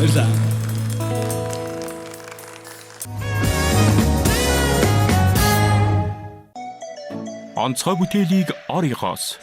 H: Баярлалаа.
I: Онцгой бүтээлийг оригоос